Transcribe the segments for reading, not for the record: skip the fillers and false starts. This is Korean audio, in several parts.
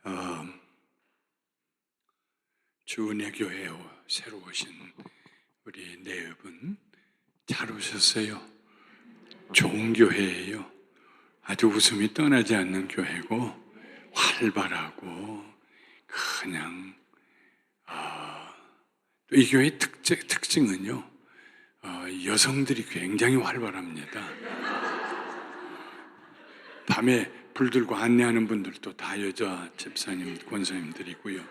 어, 주은혜 교회에 새로 오신 우리 네 분 잘 오셨어요. 좋은 교회예요. 아주 웃음이 떠나지 않는 교회고 활발하고 그냥 또 이 교회의 특징은요, 여성들이 굉장히 활발합니다. 밤에 불 들고 안내하는 분들도 다 여자 집사님, 권사님들이고요.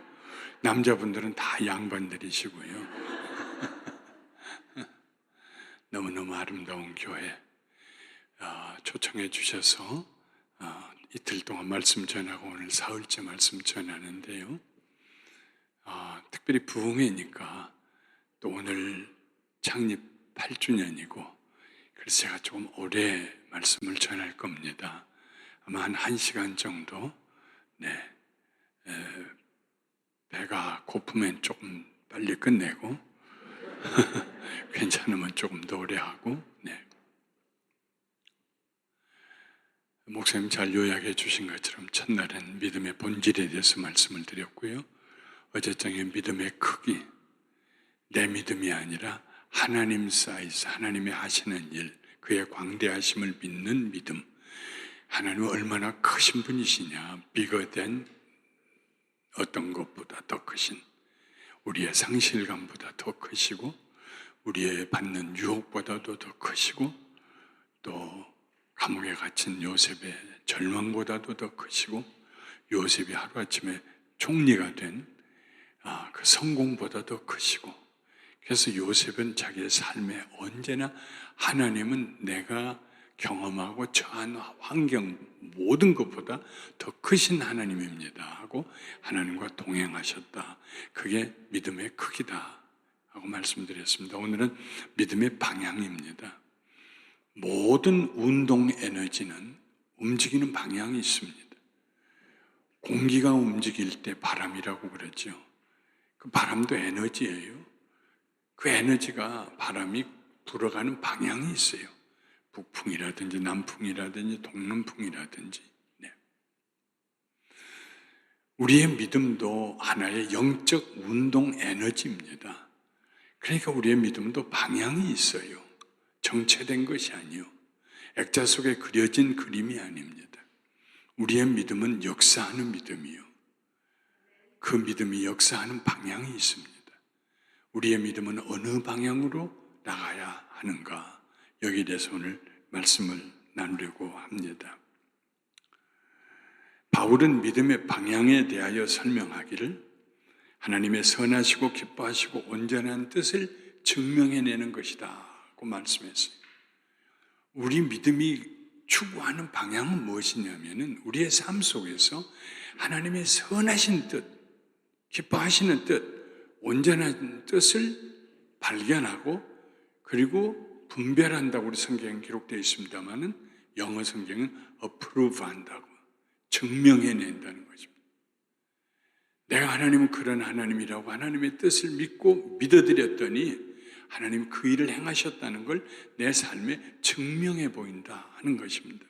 남자분들은 다 양반들이시고요. 너무너무 아름다운 교회 초청해 주셔서 이틀 동안 말씀 전하고 오늘 사흘째 말씀 전하는데요. 특별히 부흥회니까 또 오늘 창립 8주년이고 그래서 제가 조금 오래 말씀을 전할 겁니다. 아마 한 1시간 정도. 배가 고프면 조금 빨리 끝내고 괜찮으면 조금 더 오래 하고. 목사님 잘 요약해 주신 것처럼 첫날은 믿음의 본질에 대해서 말씀을 드렸고요. 어제장에 믿음의 크기, 내 믿음이 아니라 하나님 사이즈, 하나님이 하시는 일, 그의 광대하심을 믿는 믿음. 하나님은 얼마나 크신 분이시냐, bigger than 어떤 것보다 더 크신, 우리의 상실감보다 더 크시고 우리의 받는 유혹보다도 더 크시고 또 감옥에 갇힌 요셉의 절망보다도 더 크시고 요셉이 하루아침에 총리가 된 그 성공보다 더 크시고, 그래서 요셉은 자기의 삶에 언제나 하나님은 내가 경험하고 처한 환경 모든 것보다 더 크신 하나님입니다 하고 하나님과 동행하셨다. 그게 믿음의 크기다 하고 말씀드렸습니다. 오늘은 믿음의 방향입니다. 모든 운동 에너지는 움직이는 방향이 있습니다. 공기가 움직일 때 바람이라고 그러죠. 그 바람도 에너지예요. 그 에너지가 바람이 불어가는 방향이 있어요. 북풍이라든지 남풍이라든지 동남풍이라든지. 우리의 믿음도 하나의 영적 운동 에너지입니다. 그러니까 우리의 믿음도 방향이 있어요. 정체된 것이 아니요, 액자 속에 그려진 그림이 아닙니다. 우리의 믿음은 역사하는 믿음이요, 그 믿음이 역사하는 방향이 있습니다. 우리의 믿음은 어느 방향으로 나가야 하는가, 여기에 대해서 오늘 말씀을 나누려고 합니다. 바울은 믿음의 방향에 대하여 설명하기를 하나님의 선하시고 기뻐하시고 온전한 뜻을 증명해내는 것이다 고 말씀했어요. 우리 믿음이 추구하는 방향은 무엇이냐면 우리의 삶 속에서 하나님의 선하신 뜻, 기뻐하시는 뜻, 온전한 뜻을 발견하고 그리고 분별한다고 우리 성경에 기록되어 있습니다만은 영어 성경은 approve 한다고, 증명해낸다는 것입니다. 내가 하나님은 그런 하나님이라고 하나님의 뜻을 믿고 믿어드렸더니 하나님 그 일을 행하셨다는 걸 내 삶에 증명해 보인다 하는 것입니다.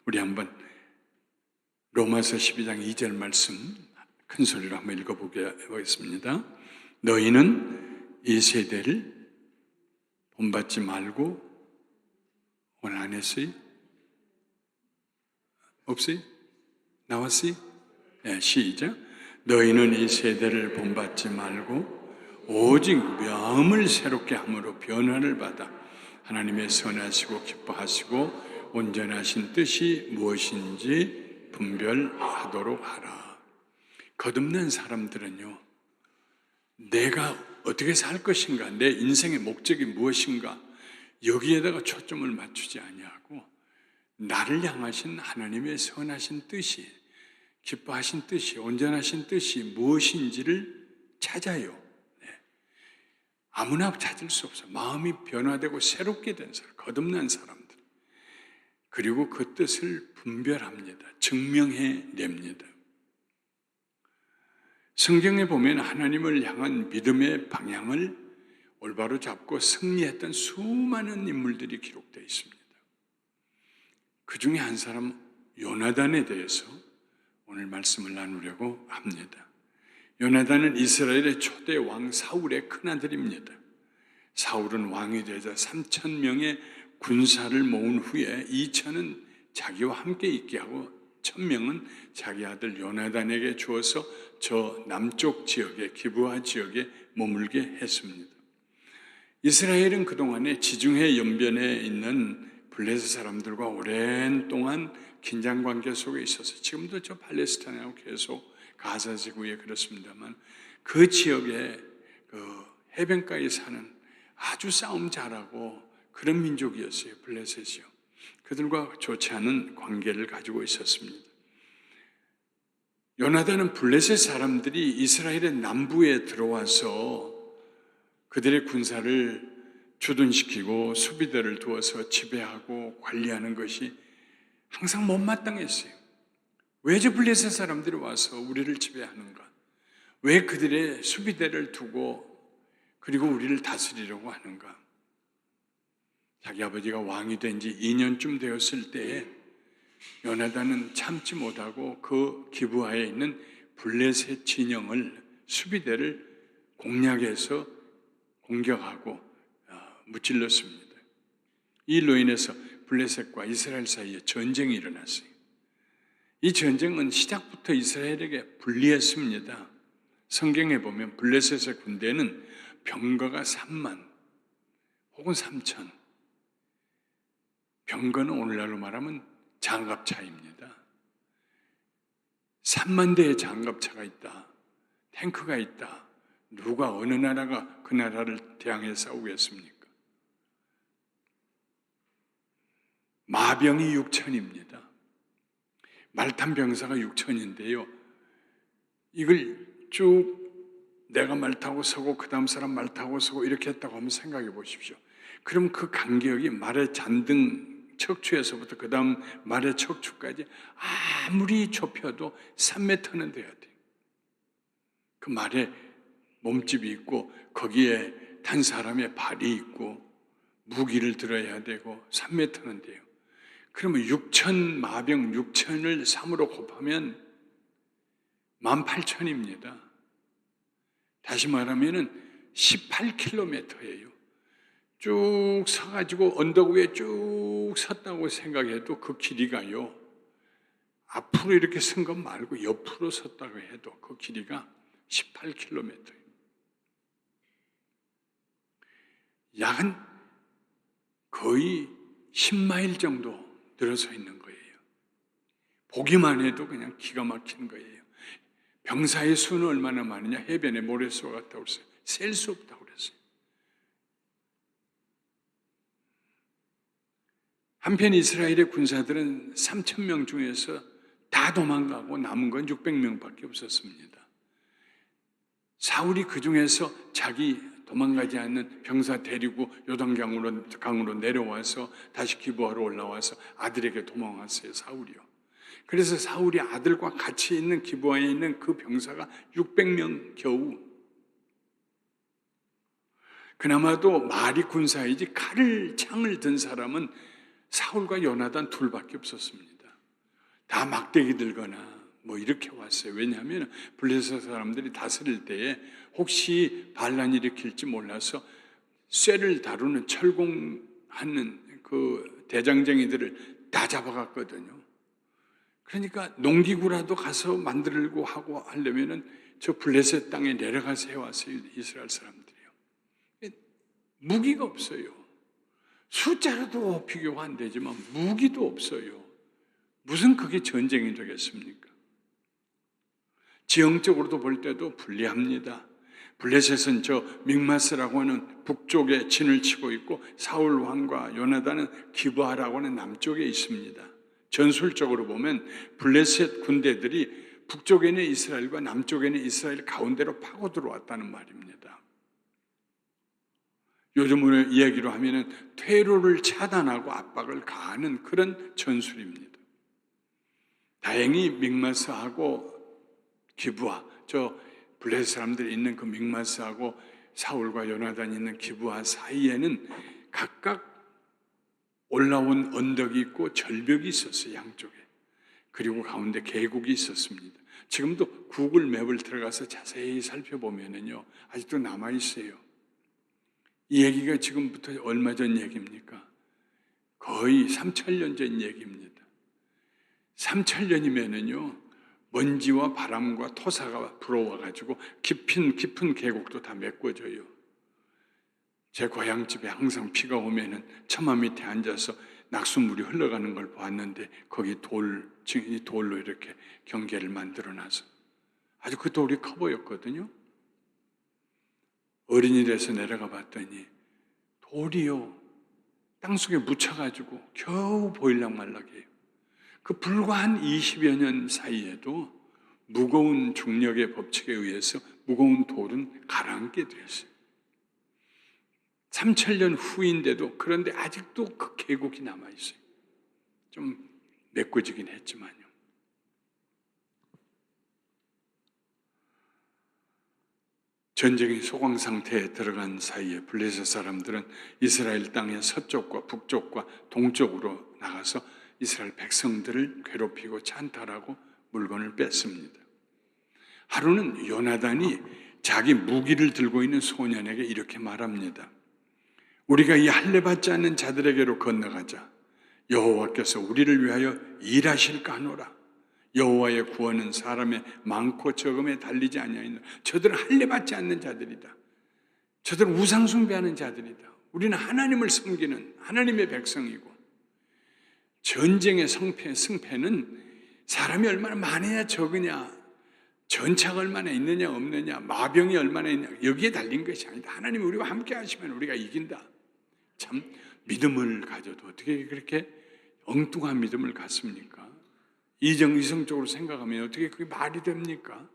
우리 한번 로마서 12장 2절 말씀 큰 소리로 한번 읽어보겠습니다. 너희는 이 세대를 본받지 말고, 오늘 안 했어요? 없어요? 나왔어요? 시작. 너희는 이 세대를 본받지 말고 오직 마음을 새롭게 함으로 변화를 받아 하나님의 선하시고 기뻐하시고 온전하신 뜻이 무엇인지 분별하도록 하라. 거듭난 사람들은요, 내가 어떻게 살 것인가, 내 인생의 목적이 무엇인가, 여기에다가 초점을 맞추지 아니하고 나를 향하신 하나님의 선하신 뜻이, 기뻐하신 뜻이, 온전하신 뜻이 무엇인지를 찾아요. 아무나 찾을 수 없어요. 마음이 변화되고 새롭게 된 사람, 거듭난 사람들. 그리고 그 뜻을 분별합니다. 증명해냅니다. 성경에 보면 하나님을 향한 믿음의 방향을 올바로 잡고 승리했던 수많은 인물들이 기록되어 있습니다. 그 중에 한 사람 요나단에 대해서 오늘 말씀을 나누려고 합니다. 요나단은 이스라엘의 초대 왕 사울의 큰아들입니다. 사울은 왕이 되자 3,000명의 군사를 모은 후에 2,000은 자기와 함께 있게 하고 1,000명은 자기 아들 요나단에게 주어서 저 남쪽 지역에 기브아 지역에 머물게 했습니다. 이스라엘은 그동안에 지중해 연변에 있는 블레셋 사람들과 오랜 동안 긴장관계 속에 있어서 지금도 저 팔레스타인하고 계속 가사 지구에 그렇습니다만 그 지역에 그 해변가에 사는 아주 싸움 잘하고 그런 민족이었어요. 블레셋이요. 그들과 좋지 않은 관계를 가지고 있었습니다. 요나단은 블레셋 사람들이 이스라엘의 남부에 들어와서 그들의 군사를 주둔시키고 수비대를 두어서 지배하고 관리하는 것이 항상 못마땅했어요. 왜 저 블레셋 사람들이 와서 우리를 지배하는가? 왜 그들의 수비대를 두고 그리고 우리를 다스리려고 하는가? 자기 아버지가 왕이 된 지 2년쯤 되었을 때에 요나단은 참지 못하고 그 기브아에 있는 블레셋 진영을 수비대를 공략해서 공격하고 무찔렀습니다. 이 일로 인해서 블레셋과 이스라엘 사이에 전쟁이 일어났어요. 이 전쟁은 시작부터 이스라엘에게 불리했습니다. 성경에 보면 블레셋의 군대는 병거가 3만 혹은 3천. 병거는 오늘날로 말하면 장갑차입니다. 3만 대의 장갑차가 있다. 탱크가 있다. 누가 어느 나라가 그 나라를 대항해 싸우겠습니까? 마병이 6천입니다. 말탄 병사가 6천인데요. 이걸 쭉 내가 말 타고 서고 그 다음 사람 말 타고 서고 이렇게 했다고 한번 생각해 보십시오. 그럼 그 간격이 말의 잔등 척추에서부터 그 다음 말의 척추까지 아무리 좁혀도 3m는 돼야 돼요. 그 말에 몸집이 있고 거기에 탄 사람의 발이 있고 무기를 들어야 되고 3m는 돼요. 그러면 6천 마병 6천을 3으로 곱하면 18,000입니다. 다시 말하면 18km예요. 쭉 서가지고 언덕 위에 쭉 섰다고 생각해도 그 길이가요. 앞으로 이렇게 쓴 것 말고 옆으로 섰다고 해도 그 길이가 18km예요. 약은 거의 10마일 정도 늘어서 있는 거예요. 보기만 해도 그냥 기가 막히는 거예요. 병사의 수는 얼마나 많으냐? 해변에 모래수와 같다고 그랬어요. 셀 수 없다고 그랬어요. 한편 이스라엘의 군사들은 3,000명 중에서 다 도망가고 남은 건 600명밖에 없었습니다. 사울이 그 중에서 자기 도망가지 않는 병사 데리고 요단강으로 내려와서 다시 기브아로 올라와서 아들에게 도망왔어요. 사울이요. 그래서 사울이 아들과 같이 있는 기브아에 있는 그 병사가 600명 겨우. 그나마도 말이 군사이지 창을 든 사람은 사울과 요나단 둘밖에 없었습니다. 다 막대기 들거나 뭐 이렇게 왔어요. 왜냐하면 블레셋 사람들이 다스릴 때에 혹시 반란이 일으킬지 몰라서 쇠를 다루는 철공하는 그 대장쟁이들을 다 잡아갔거든요. 그러니까 농기구라도 가서 만들고 하고 하려면은 저 블레셋 땅에 내려가서 해왔어요. 이스라엘 사람들이요. 무기가 없어요. 숫자로도 비교가 안 되지만 무기도 없어요. 무슨 그게 전쟁이 되겠습니까? 지형적으로도 볼 때도 불리합니다. 블레셋은 저 믹마스라고 하는 북쪽에 진을 치고 있고 사울 왕과 요나단은 기브아라고 하는 남쪽에 있습니다. 전술적으로 보면 블레셋 군대들이 북쪽에는 이스라엘과 남쪽에는 이스라엘 가운데로 파고 들어왔다는 말입니다. 요즘으로 이야기로 하면은 퇴로를 차단하고 압박을 가하는 그런 전술입니다. 다행히 믹마스하고 기브아, 저 블레셋 사람들이 있는 그 믹마스하고 사울과 요나단이 있는 기브아 사이에는 각각 올라온 언덕이 있고 절벽이 있었어요. 양쪽에. 그리고 가운데 계곡이 있었습니다. 지금도 구글 맵을 들어가서 자세히 살펴보면은요, 아직도 남아있어요. 이 얘기가 지금부터 얼마 전 얘기입니까? 거의 3,000년 전 얘기입니다. 3,000년이면은요, 먼지와 바람과 토사가 불어와가지고 깊은 계곡도 다 메꿔져요. 제 고향집에 항상 비가 오면은 처마 밑에 앉아서 낙수물이 흘러가는 걸 봤는데 거기 돌로 이렇게 경계를 만들어놔서 아주 그 돌이 커 보였거든요. 어린이 돼서 내려가 봤더니 돌이요, 땅속에 묻혀가지고 겨우 보일락말락해요. 그 불과 한 20여 년 사이에도 무거운 중력의 법칙에 의해서 무거운 돌은 가라앉게 되어 있어요. 3,000년 후인데도 그런데 아직도 그 계곡이 남아있어요. 좀 메꿔지긴 했지만요. 전쟁이 소강 상태에 들어간 사이에 블레셋 사람들은 이스라엘 땅의 서쪽과 북쪽과 동쪽으로 나가서 이스라엘 백성들을 괴롭히고 찬탈하고 물건을 뺐습니다. 하루는 요나단이 자기 무기를 들고 있는 소년에게 이렇게 말합니다. 우리가 이 할례 받지 않는 자들에게로 건너가자. 여호와께서 우리를 위하여 일하실까 하노라. 여호와의 구원은 사람의 많고 적음에 달리지 아니하노라. 저들은 할례 받지 않는 자들이다. 저들은 우상 숭배하는 자들이다. 우리는 하나님을 섬기는 하나님의 백성이고, 전쟁의 승패는 사람이 얼마나 많으냐 적으냐, 전차가 얼마나 있느냐 없느냐, 마병이 얼마나 있느냐, 여기에 달린 것이 아니다. 하나님이 우리와 함께 하시면 우리가 이긴다. 참 믿음을 가져도 어떻게 그렇게 엉뚱한 믿음을 갖습니까? 이성적으로 생각하면 어떻게 그게 말이 됩니까?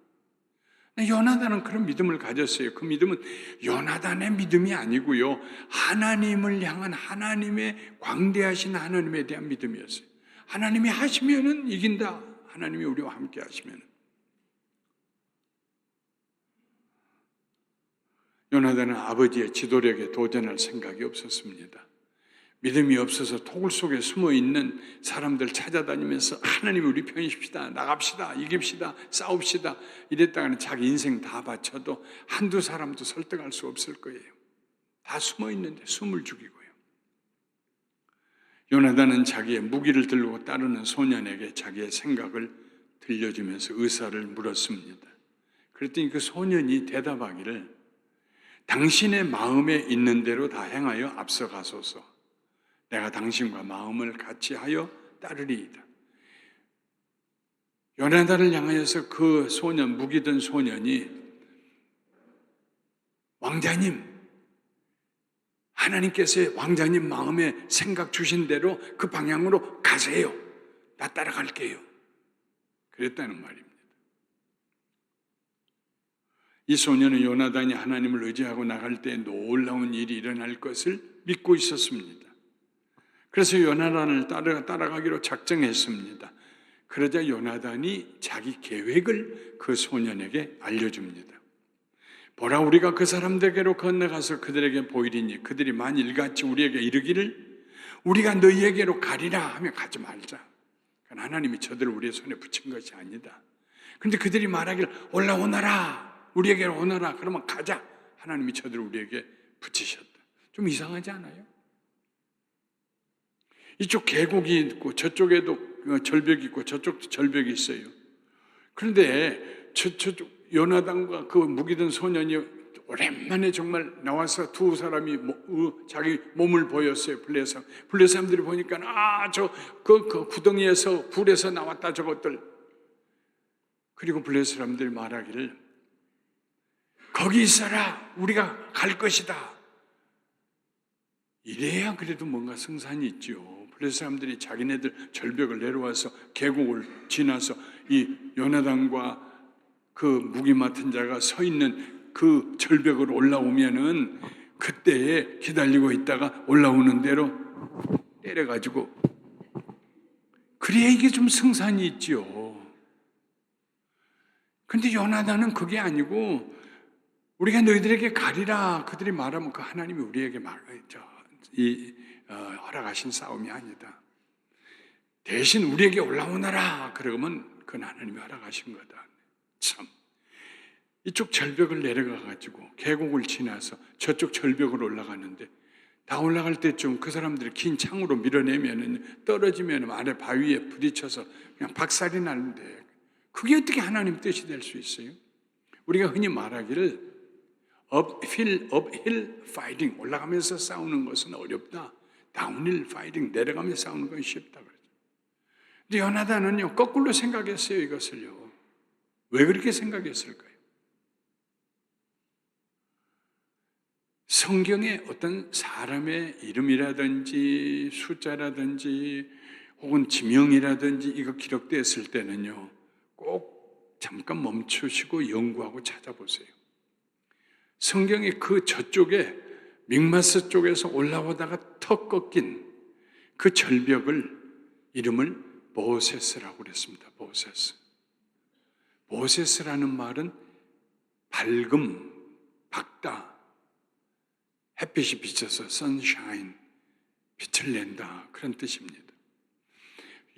요나단은 그런 믿음을 가졌어요. 그 믿음은 요나단의 믿음이 아니고요, 하나님을 향한 하나님의 광대하신 하나님에 대한 믿음이었어요. 하나님이 하시면은 이긴다. 하나님이 우리와 함께 하시면. 요나단은 아버지의 지도력에 도전할 생각이 없었습니다. 믿음이 없어서 토굴 속에 숨어있는 사람들 찾아다니면서 하나님 우리 편이십시다, 나갑시다, 이깁시다, 싸웁시다 이랬다가는 자기 인생 다 바쳐도 한두 사람도 설득할 수 없을 거예요. 다 숨어있는데 숨을 죽이고요. 요나단은 자기의 무기를 들고 따르는 소년에게 자기의 생각을 들려주면서 의사를 물었습니다. 그랬더니 그 소년이 대답하기를, 당신의 마음에 있는 대로 다 행하여 앞서가소서. 내가 당신과 마음을 같이 하여 따르리이다. 요나단을 향하여서 그 소년, 무기 든 소년이, 왕자님, 하나님께서 왕자님 마음에 생각 주신 대로 그 방향으로 가세요. 나 따라갈게요. 그랬다는 말입니다. 이 소년은 요나단이 하나님을 의지하고 나갈 때 놀라운 일이 일어날 것을 믿고 있었습니다. 그래서 요나단을 따라가기로 작정했습니다. 그러자 요나단이 자기 계획을 그 소년에게 알려줍니다. 보라, 우리가 그 사람들에게로 건너가서 그들에게 보이리니 그들이 만일 같이 우리에게 이르기를 우리가 너희에게로 가리라 하며 가지 말자. 그건 하나님이 저들을 우리의 손에 붙인 것이 아니다. 그런데 그들이 말하기를 올라오너라, 우리에게로 오너라, 그러면 가자. 하나님이 저들을 우리에게 붙이셨다. 좀 이상하지 않아요? 이쪽 계곡이 있고 저쪽에도 절벽이 있고 저쪽도 절벽이 있어요. 그런데 저쪽 요나단과 그 무기든 소년이 오랜만에 정말 나와서 두 사람이 자기 몸을 보였어요. 블레셋 사람들이 보니까 그 구덩이에서 굴에서 나왔다 저것들. 그리고 블레셋 사람들이 말하기를 거기 있어라, 우리가 갈 것이다. 이래야 그래도 뭔가 승산이 있죠. 블레셋 사람들이 자기네들 절벽을 내려와서 계곡을 지나서 이 요나단과 그 무기 맡은 자가 서 있는 그 절벽으로 올라오면은 그때에 기다리고 있다가 올라오는 대로 때려가지고, 그래야 이게 좀 승산이 있죠. 근데 요나단은 그게 아니고 우리가 너희들에게 가리라 그들이 말하면 그 하나님이 우리에게 허락하신 싸움이 아니다. 대신 우리에게 올라오너라 그러면 그건 하나님이 허락하신 거다. 참 이쪽 절벽을 내려가 가지고 계곡을 지나서 저쪽 절벽으로 올라가는데 다 올라갈 때쯤 그 사람들이 긴 창으로 밀어내면 떨어지면 아래 바위에 부딪혀서 그냥 박살이 나는데 그게 어떻게 하나님 뜻이 될 수 있어요? 우리가 흔히 말하기를 uphill fighting 올라가면서 싸우는 것은 어렵다. downhill fighting 내려가면서 싸우는 건 쉽다 그러죠. 근데 요나단은요 거꾸로 생각했어요 이것을요. 왜 그렇게 생각했을까요? 성경에 어떤 사람의 이름이라든지 숫자라든지 혹은 지명이라든지 이거 기록되었을 때는요 꼭 잠깐 멈추시고 연구하고 찾아보세요. 성경의 그 저쪽에 믹마스 쪽에서 올라오다가 턱 꺾인 그 절벽을 이름을 보세스라고 그랬습니다. 보세스라는 말은 밝음, 밝다, 햇빛이 비쳐서 sunshine, 빛을 낸다 그런 뜻입니다.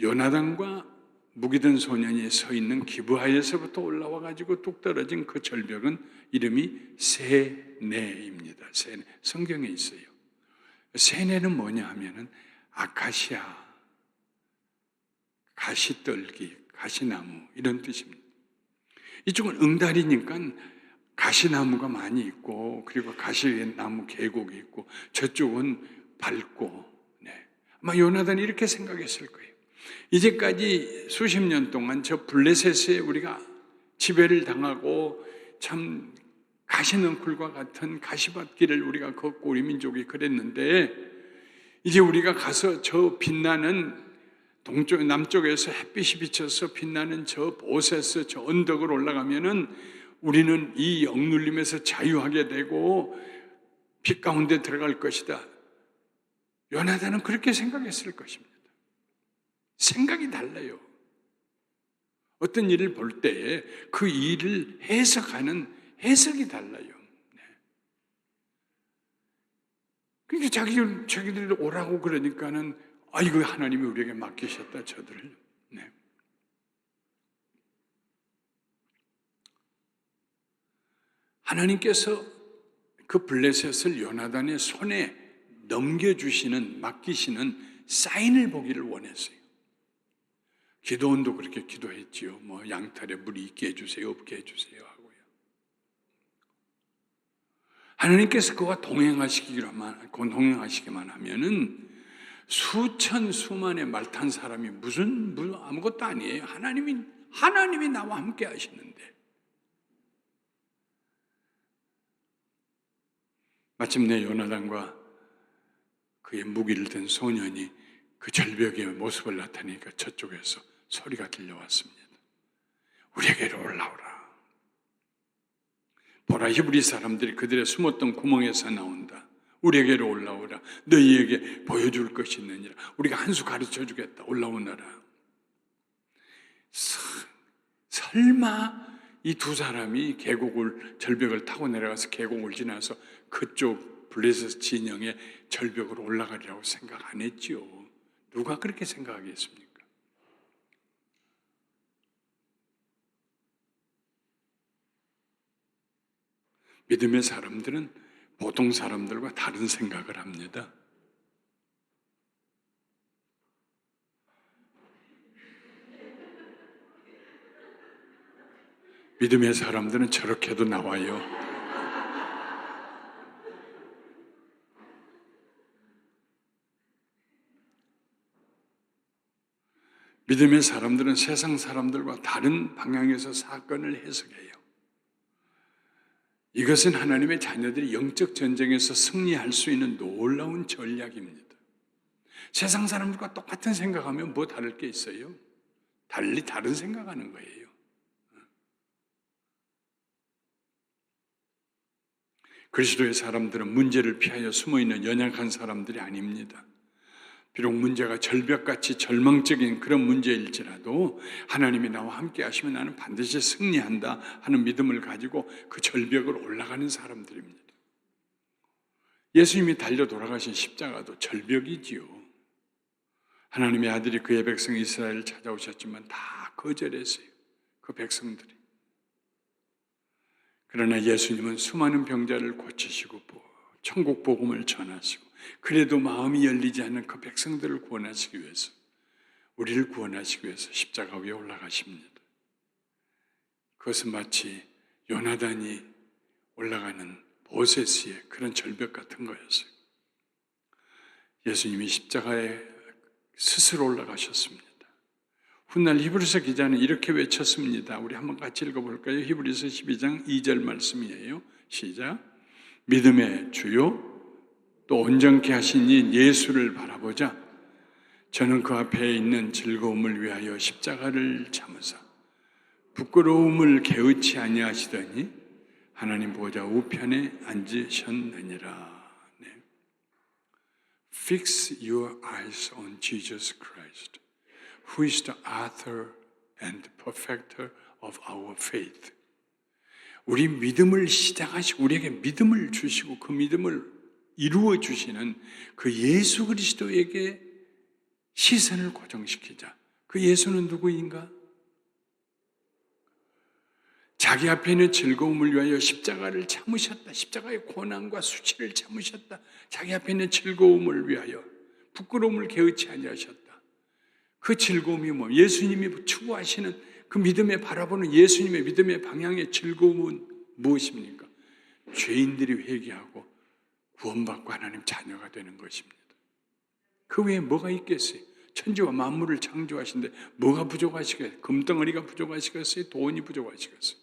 요나단과 무기든 소년이 서 있는 기브아에서부터 올라와 가지고 뚝 떨어진 그 절벽은 이름이 세네입니다. 세네. 성경에 있어요. 세네는 뭐냐 하면은 아카시아, 가시떨기, 가시나무 이런 뜻입니다. 이쪽은 응달이니까 가시나무가 많이 있고 그리고 가시나무 계곡이 있고 저쪽은 밝고 아마 요나단이 이렇게 생각했을 거예요. 이제까지 수십 년 동안 저 블레셋에 우리가 지배를 당하고 참 가시넝쿨과 같은 가시밭길을 우리가 걷고 우리 민족이 그랬는데 이제 우리가 가서 저 빛나는 동쪽 남쪽에서 햇빛이 비쳐서 빛나는 저 보세스 저 언덕을 올라가면은 우리는 이 억눌림에서 자유하게 되고 빛 가운데 들어갈 것이다. 요나단은 그렇게 생각했을 것입니다. 생각이 달라요. 어떤 일을 볼 때에 그 일을 해석하는 해석이 달라요. 그러니까 자기들 오라고 그러니까는 이거 하나님이 우리에게 맡기셨다 저들을. 하나님께서 그 블레셋을 요나단의 손에 넘겨주시는 맡기시는 사인을 보기를 원했어요. 기도원도 그렇게 기도했지요. 양털에 물이 있게 해주세요, 없게 해주세요 하고요. 하나님께서 그와 동행하시기만 하면은 수만의 말 탄 사람이 무슨 아무것도 아니에요. 하나님이 나와 함께 하시는데. 마침내 요나단과 그의 무기를 든 소년이 그 절벽의 모습을 나타내니까 저쪽에서 소리가 들려왔습니다. 우리에게로 올라오라. 보라, 히브리 사람들이 그들의 숨었던 구멍에서 나온다. 우리에게로 올라오라. 너희에게 보여줄 것이 있느니라. 우리가 한 수 가르쳐 주겠다. 올라오너라. 설마 이 두 사람이 절벽을 타고 내려가서 계곡을 지나서 그쪽 블레셋 진영의 절벽으로 올라가리라고 생각 안 했지요. 누가 그렇게 생각하겠습니까? 믿음의 사람들은 보통 사람들과 다른 생각을 합니다. 믿음의 사람들은 저렇게도 나와요. 믿음의 사람들은 세상 사람들과 다른 방향에서 사건을 해석해요. 이것은 하나님의 자녀들이 영적 전쟁에서 승리할 수 있는 놀라운 전략입니다. 세상 사람들과 똑같은 생각하면 뭐 다를 게 있어요? 다른 생각하는 거예요. 그리스도의 사람들은 문제를 피하여 숨어있는 연약한 사람들이 아닙니다. 비록 문제가 절벽같이 절망적인 그런 문제일지라도 하나님이 나와 함께 하시면 나는 반드시 승리한다 하는 믿음을 가지고 그 절벽을 올라가는 사람들입니다. 예수님이 달려 돌아가신 십자가도 절벽이지요. 하나님의 아들이 그의 백성 이스라엘을 찾아오셨지만 다 거절했어요. 그 백성들이. 그러나 예수님은 수많은 병자를 고치시고 천국 복음을 전하시고 그래도 마음이 열리지 않는 그 백성들을 구원하시기 위해서, 우리를 구원하시기 위해서 십자가 위에 올라가십니다. 그것은 마치 요나단이 올라가는 모세스의 그런 절벽 같은 거였어요. 예수님이 십자가에 스스로 올라가셨습니다. 훗날 히브리서 기자는 이렇게 외쳤습니다. 우리 한번 같이 읽어볼까요? 히브리서 12장 2절 말씀이에요. 시작. 믿음의 주요 또 온전케 하신 이 예수를 바라보자 저는 그 앞에 있는 즐거움을 위하여 십자가를 참으사 부끄러움을 개의치 아니하시더니 하나님 보좌 우편에 앉으셨느니라. 네. Fix your eyes on Jesus Christ, who is the author and perfecter of our faith. 우리 믿음을 시작하시고 우리에게 믿음을 주시고 그 믿음을 이루어 주시는 그 예수 그리스도에게 시선을 고정시키자. 그 예수는 누구인가? 자기 앞에 있는 즐거움을 위하여 십자가를 참으셨다. 십자가의 고난과 수치를 참으셨다. 자기 앞에 있는 즐거움을 위하여 부끄러움을 개의치 아니하셨다. 그 즐거움이 뭐? 예수님이 추구하시는 그 믿음에 바라보는 예수님의 믿음의 방향의 즐거움은 무엇입니까? 죄인들이 회개하고 구원받고 하나님 자녀가 되는 것입니다. 그 외에 뭐가 있겠어요? 천지와 만물을 창조하신데 뭐가 부족하시겠어요? 금덩어리가 부족하시겠어요? 돈이 부족하시겠어요?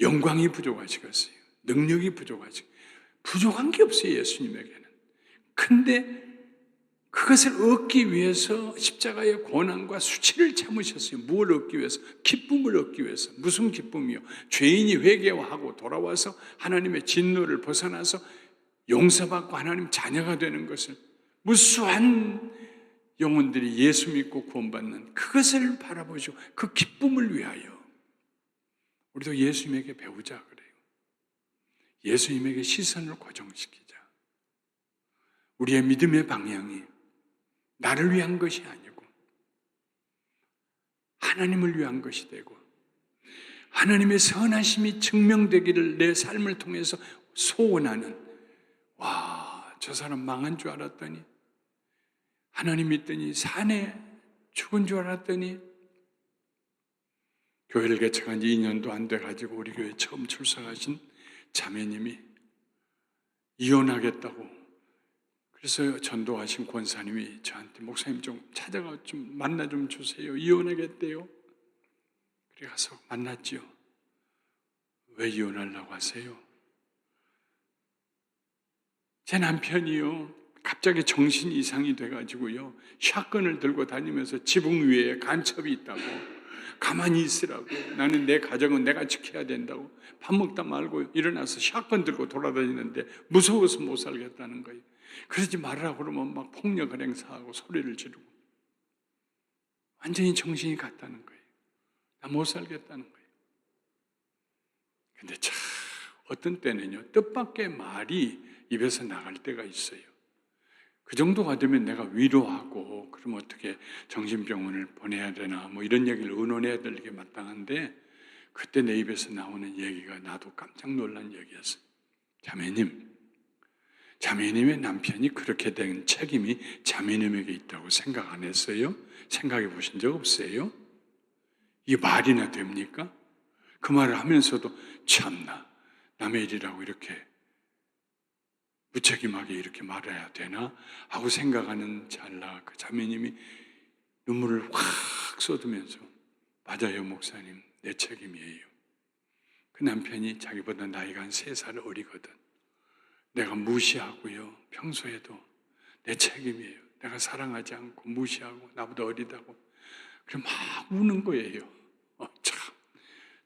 영광이 부족하시겠어요? 능력이 부족하시겠어요? 부족한 게 없어요, 예수님에게는. 근데 그것을 얻기 위해서 십자가의 고난과 수치를 참으셨어요. 무엇을 얻기 위해서? 기쁨을 얻기 위해서. 무슨 기쁨이요? 죄인이 회개하고 돌아와서 하나님의 진노를 벗어나서 용서받고 하나님 자녀가 되는 것을, 무수한 영혼들이 예수 믿고 구원받는 그것을 바라보시고 그 기쁨을 위하여 우리도 예수님에게 배우자 그래요. 예수님에게 시선을 고정시키자. 우리의 믿음의 방향이 나를 위한 것이 아니고 하나님을 위한 것이 되고 하나님의 선하심이 증명되기를 내 삶을 통해서 소원하는, 와, 저 사람 망한 줄 알았더니, 하나님 믿더니 산에 죽은 줄 알았더니, 교회를 개척한 지 2년도 안 돼가지고 우리 교회 처음 출석하신 자매님이 이혼하겠다고, 그래서 전도하신 권사님이 저한테 목사님 좀 찾아가 좀 만나 좀 주세요. 이혼하겠대요. 그래 가서 만났지요. 왜 이혼하려고 하세요? 제 남편이요, 갑자기 정신 이상이 돼가지고요, 샷건을 들고 다니면서 지붕 위에 간첩이 있다고, 가만히 있으라고, 나는 내 가정은 내가 지켜야 된다고, 밥 먹다 말고 일어나서 샷건 들고 돌아다니는데 무서워서 못 살겠다는 거예요. 그러지 말라고 그러면 막 폭력을 행사하고 소리를 지르고 완전히 정신이 갔다는 거예요. 나 못 살겠다는 거예요. 근데 참 어떤 때는요, 뜻밖의 말이 입에서 나갈 때가 있어요. 그 정도가 되면 내가 위로하고, 그럼 어떻게 정신병원을 보내야 되나 뭐 이런 얘기를 의논해야 될 게 마땅한데, 그때 내 입에서 나오는 얘기가 나도 깜짝 놀란 얘기였어요. 자매님의 남편이 그렇게 된 책임이 자매님에게 있다고 생각 안 했어요? 생각해 보신 적 없어요? 이게 말이나 됩니까? 그 말을 하면서도 참나, 남의 일이라고 이렇게 무책임하게 이렇게 말해야 되나 하고 생각하는 찰나 그 자매님이 눈물을 확 쏟으면서, 맞아요 목사님, 내 책임이에요. 그 남편이 자기보다 나이가 한 3살 어리거든. 내가 무시하고요, 평소에도 내 책임이에요. 내가 사랑하지 않고 무시하고 나보다 어리다고. 그래 막 우는 거예요. 참,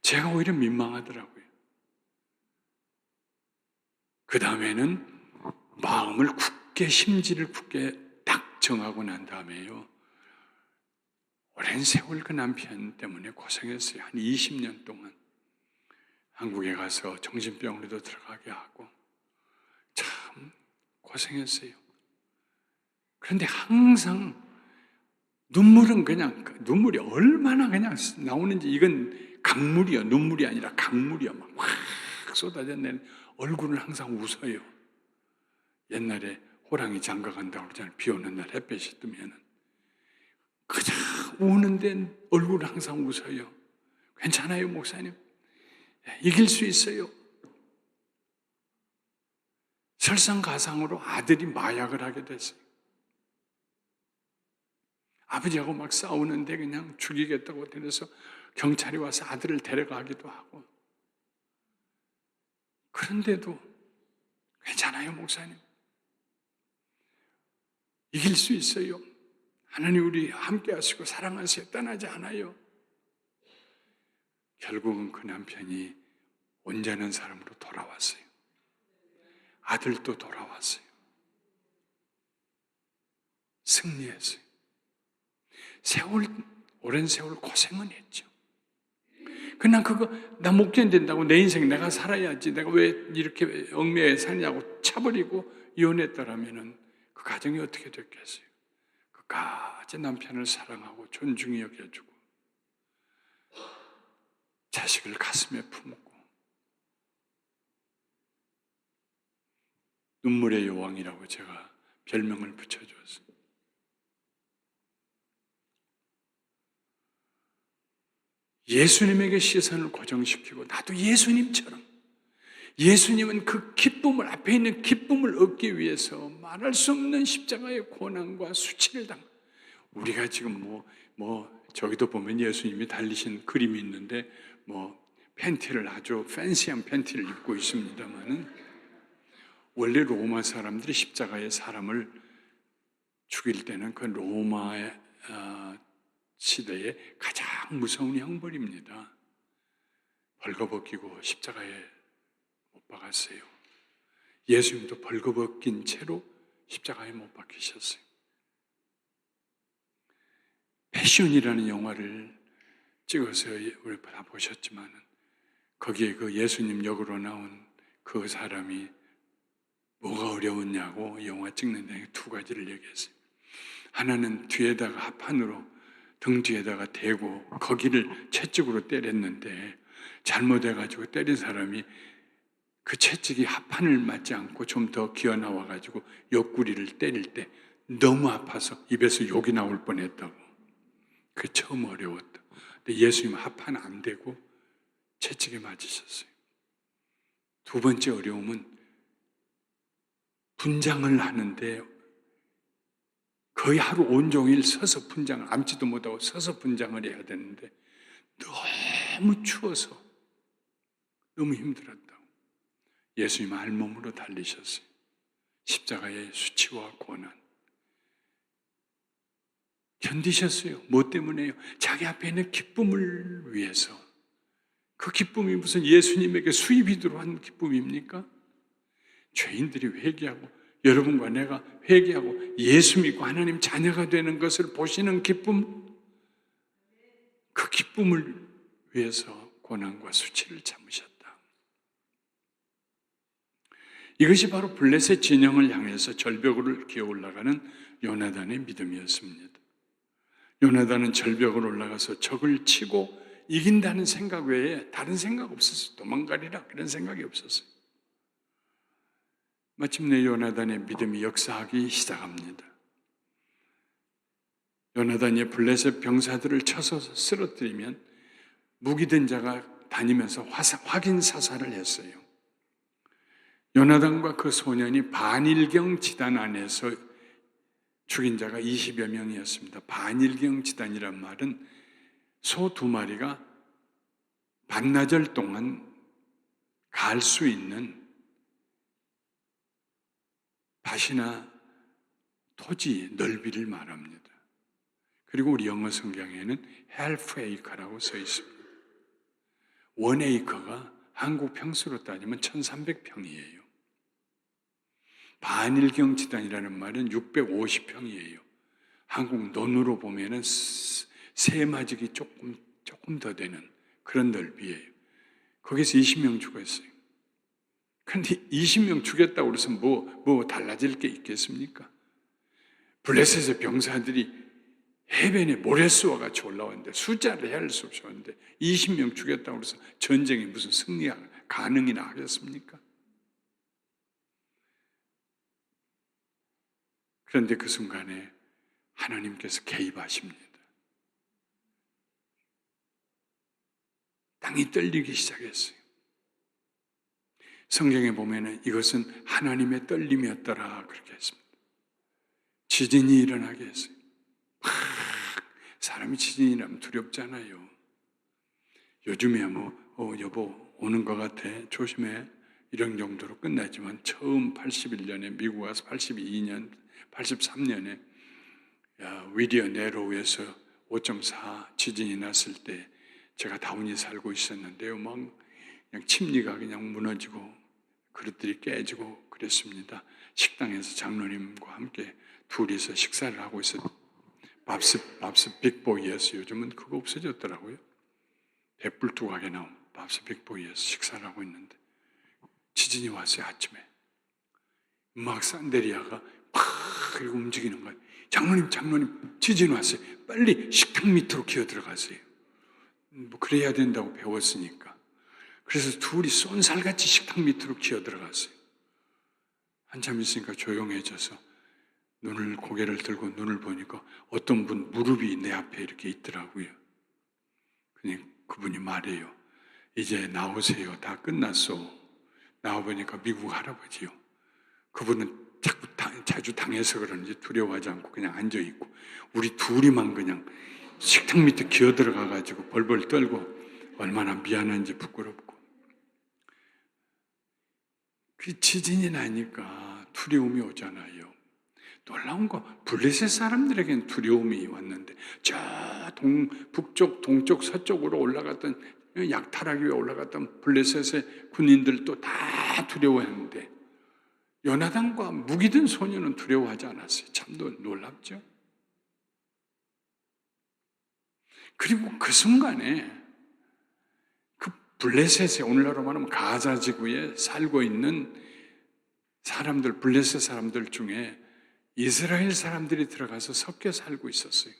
제가 오히려 민망하더라고요. 그 다음에는 마음을 굳게, 심지를 굳게 딱 정하고 난 다음에요, 오랜 세월 그 남편 때문에 고생했어요. 한 20년 동안 한국에 가서 정신병원에도 들어가게 하고 참 고생했어요. 그런데 항상 눈물은 그냥, 눈물이 얼마나 그냥 나오는지, 이건 강물이요. 눈물이 아니라 강물이요. 막 확 쏟아져내는, 얼굴은 항상 웃어요. 옛날에 호랑이 장가 간다고 그러잖아요. 비 오는 날 햇볕이 뜨면은. 그냥 우는데 얼굴은 항상 웃어요. 괜찮아요, 목사님. 이길 수 있어요. 설상가상으로 아들이 마약을 하게 됐어요. 아버지하고 막 싸우는데 그냥 죽이겠다고 그래서 경찰이 와서 아들을 데려가기도 하고. 그런데도 괜찮아요, 목사님. 이길 수 있어요. 하나님 우리 함께 하시고 사랑하세요. 떠나지 않아요. 결국은 그 남편이 온전한 사람으로 돌아왔어요. 아들도 돌아왔어요. 승리했어요. 오랜 세월 고생은 했죠. 그냥 나 못 견딘다고 내 인생 내가 살아야지, 내가 왜 이렇게 얽매여 사냐고 차버리고 이혼했더라면은 그 가정이 어떻게 됐겠어요? 끝까지 남편을 사랑하고 존중히 여겨주고 자식을 가슴에 품고 눈물의 여왕이라고 제가 별명을 붙여주었어요. 예수님에게 시선을 고정시키고 나도 예수님처럼, 예수님은 그 기쁨을, 앞에 있는 기쁨을 얻기 위해서 말할 수 없는 십자가의 고난과 수치를 우리가 지금 저기도 보면 예수님이 달리신 그림이 있는데 팬티를, 아주 팬시한 팬티를 입고 있습니다만은, 원래 로마 사람들이 십자가에 사람을 죽일 때는 그 로마의 시대에 가장 무서운 형벌입니다. 벌거벗기고 십자가에 못 박았어요. 예수님도 벌거벗긴 채로 십자가에 못 박히셨어요. 패션이라는 영화를 찍어서 우리 다 보셨지만 거기에 그 예수님 역으로 나온 그 사람이 뭐가 어려웠냐고 영화 찍는데 두 가지를 얘기했어요. 하나는 뒤에다가 합판으로 등 뒤에다가 대고 거기를 채찍으로 때렸는데 잘못해가지고 때린 사람이 그 채찍이 합판을 맞지 않고 좀 더 기어 나와가지고 옆구리를 때릴 때 너무 아파서 입에서 욕이 나올 뻔했다고. 그게 처음 어려웠다. 근데 예수님은 합판 안 되고 채찍에 맞으셨어요. 두 번째 어려움은 분장을 하는데 거의 하루 온종일 서서 분장을, 앉지도 못하고 서서 분장을 해야 되는데 너무 추워서 너무 힘들었다고. 예수님은 알몸으로 달리셨어요. 십자가의 수치와 고난 견디셨어요. 뭐 때문에요? 자기 앞에 있는 기쁨을 위해서. 그 기쁨이 무슨 예수님에게 수입이 들어온 기쁨입니까? 죄인들이 회개하고 여러분과 내가 회개하고 예수 믿고 하나님 자녀가 되는 것을 보시는 기쁨, 그 기쁨을 위해서 고난과 수치를 참으셨다. 이것이 바로 블레셋 진영을 향해서 절벽을 기어 올라가는 요나단의 믿음이었습니다. 요나단은 절벽을 올라가서 적을 치고 이긴다는 생각 외에 다른 생각 없었어요. 도망가리라 그런 생각이 없었어요. 마침내 요나단의 믿음이 역사하기 시작합니다. 요나단이 블레셋 병사들을 쳐서 쓰러뜨리면 무기든 자가 다니면서 확인 사살을 했어요. 요나단과 그 소년이 반일경 지단 안에서 죽인 자가 20여 명이었습니다. 반일경 지단이란 말은 소 2마리가 반나절 동안 갈 수 있는 밭이나 토지 넓이를 말합니다. 그리고 우리 영어 성경에는 half acre라고 써 있습니다. 1acre가 한국 평수로 따지면 1300평이에요. 반일경 지단이라는 말은 650평이에요. 한국 논으로 보면은 세마지기 조금 더 되는 그런 넓이에요. 거기서 20명 죽었어요. 그런데 20명 죽였다고 그래서 뭐 달라질 게 있겠습니까? 블레셋의 병사들이 해변에 모래수와 같이 올라왔는데 숫자를 헤아릴 수 없이 왔는데 20명 죽였다고 해서 전쟁이 무슨 승리가 가능이나 하겠습니까? 그런데 그 순간에 하나님께서 개입하십니다. 땅이 떨리기 시작했어요. 성경에 보면은 이것은 하나님의 떨림이었더라 그렇게 했습니다. 지진이 일어나게 했어요. 사람이 지진이 일어나면 두렵잖아요. 요즘이야 여보 오는 것 같아 조심해 이런 정도로 끝나지만 처음 81년에 미국 와서 82년 83년에 위리어 네로우에서 5.4 지진이 났을 때 제가 다운이 살고 있었는데요. 막 그냥 침리가 그냥 무너지고 그릇들이 깨지고 그랬습니다. 식당에서 장로님과 함께 둘이서 식사를 하고 있었어요. 밥스 빅보이에서 요즘은 그거 없어졌더라고요. 100불 두각에 나온 밥스 빅보이에서 식사를 하고 있는데 지진이 왔어요. 아침에 막 산데리아가 팍 그리고 움직이는 거예요. 장로님 지진 왔어요. 빨리 식탁 밑으로 기어 들어가세요. 뭐 그래야 된다고 배웠으니까. 그래서 둘이 쏜살같이 식탁 밑으로 기어 들어갔어요. 한참 있으니까 조용해져서 고개를 들고 눈을 보니까 어떤 분 무릎이 내 앞에 이렇게 있더라고요. 그분이 말해요. 이제 나오세요. 다 끝났어. 나와보니까 미국 할아버지요. 그분은 자주 당해서 그런지 두려워하지 않고 그냥 앉아있고 우리 둘이만 그냥 식탁 밑에 기어 들어가가지고 벌벌 떨고 얼마나 미안한지 부끄럽고 그 지진이 나니까 두려움이 오잖아요. 놀라운 거 블레셋 사람들에게는 두려움이 왔는데 저 북쪽, 동쪽, 서쪽으로 올라갔던 약탈하기 위해 올라갔던 블레셋의 군인들도 다 두려워했는데 요나단과 무기든 소녀는 두려워하지 않았어요. 참 놀랍죠? 그리고 그 순간에 그 블레셋에 오늘날로 말하면 가자 지구에 살고 있는 사람들, 블레셋 사람들 중에 이스라엘 사람들이 들어가서 섞여 살고 있었어요.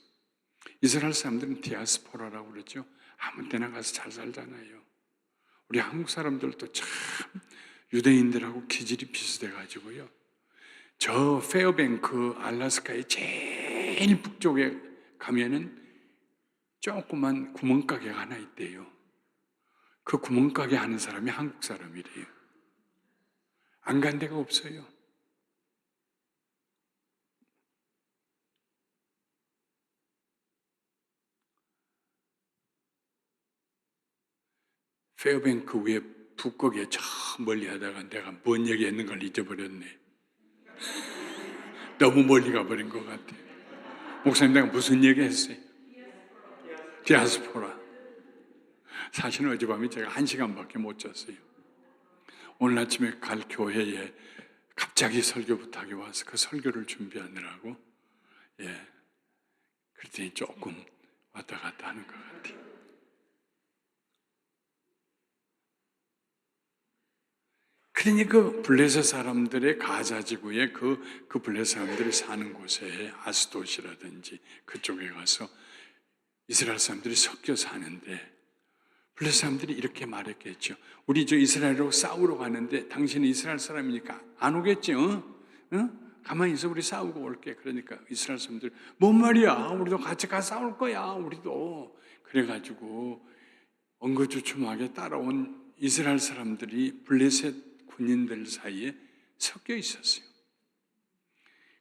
이스라엘 사람들은 디아스포라라고 그러죠. 아무 때나 가서 잘 살잖아요. 우리 한국 사람들도 참 유대인들하고 기질이 비슷해가지고요. 저 페어뱅크 알래스카의 제일 북쪽에 가면은 조그만 구멍가게가 하나 있대요. 그 구멍가게 하는 사람이 한국 사람이래요. 안 간 데가 없어요. 페어뱅크 위에 북극에 저 멀리 하다가 내가 뭔 얘기했는 걸 잊어버렸네. 너무 멀리 가버린 것 같아. 목사님 내가 무슨 얘기했어요? 디아스포라. 사실은 어젯밤에 제가 1시간밖에 못 잤어요. 오늘 아침에 갈 교회에 갑자기 설교 부탁이 와서 그 설교를 준비하느라고 그랬더니 조금 왔다 갔다 하는 것 같아요. 그러니 그 블레셋 사람들의 가자지구에 그 블레셋 사람들이 사는 곳에 아스돗이라든지 그쪽에 가서 이스라엘 사람들이 섞여 사는데 블레셋 사람들이 이렇게 말했겠죠. 우리 저 이스라엘하고 싸우러 가는데 당신은 이스라엘 사람이니까 안 오겠지? 가만히 있어 우리 싸우고 올게. 그러니까 이스라엘 사람들 뭔 말이야? 우리도 같이 가서 싸울 거야. 우리도. 그래가지고 엉거주춤하게 따라온 이스라엘 사람들이 블레셋 군인들 사이에 섞여 있었어요.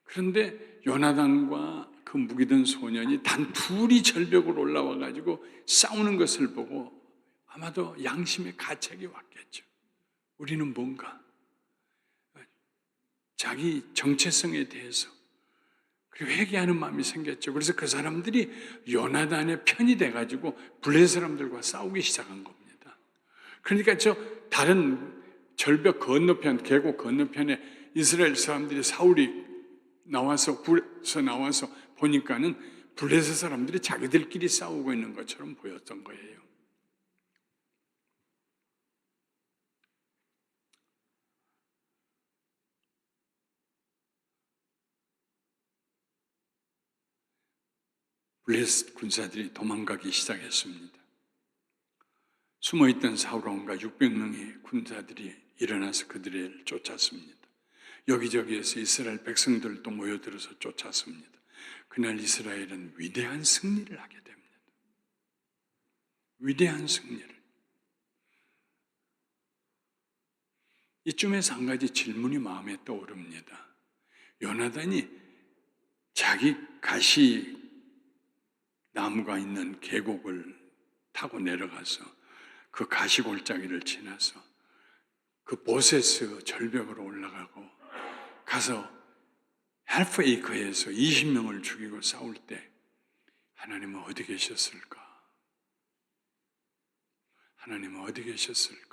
그런데 요나단과 그 무기든 소년이 단 둘이 절벽으로 올라와 가지고 싸우는 것을 보고 아마도 양심의 가책이 왔겠죠. 우리는 뭔가 자기 정체성에 대해서 그리고 회개하는 마음이 생겼죠. 그래서 그 사람들이 요나단의 편이 돼가지고 블레셋 사람들과 싸우기 시작한 겁니다. 그러니까 저 다른 절벽 건너편, 계곡 건너편에 이스라엘 사람들이 사울이 나와서 보니까는 블레셋 사람들이 자기들끼리 싸우고 있는 것처럼 보였던 거예요. 블레셋 군사들이 도망가기 시작했습니다. 숨어있던 사울 왕과 600명의 군사들이 일어나서 그들을 쫓았습니다. 여기저기에서 이스라엘 백성들도 모여들어서 쫓았습니다. 그날 이스라엘은 위대한 승리를 하게 됩니다. 위대한 승리를. 이쯤에서 한 가지 질문이 마음에 떠오릅니다. 요나단이 자기 가시 나무가 있는 계곡을 타고 내려가서 그 가시골짜기를 지나서 그 보세스 절벽으로 올라가고 가서 헬프에이커에서 20명을 죽이고 싸울 때 하나님은 어디 계셨을까? 하나님은 어디 계셨을까?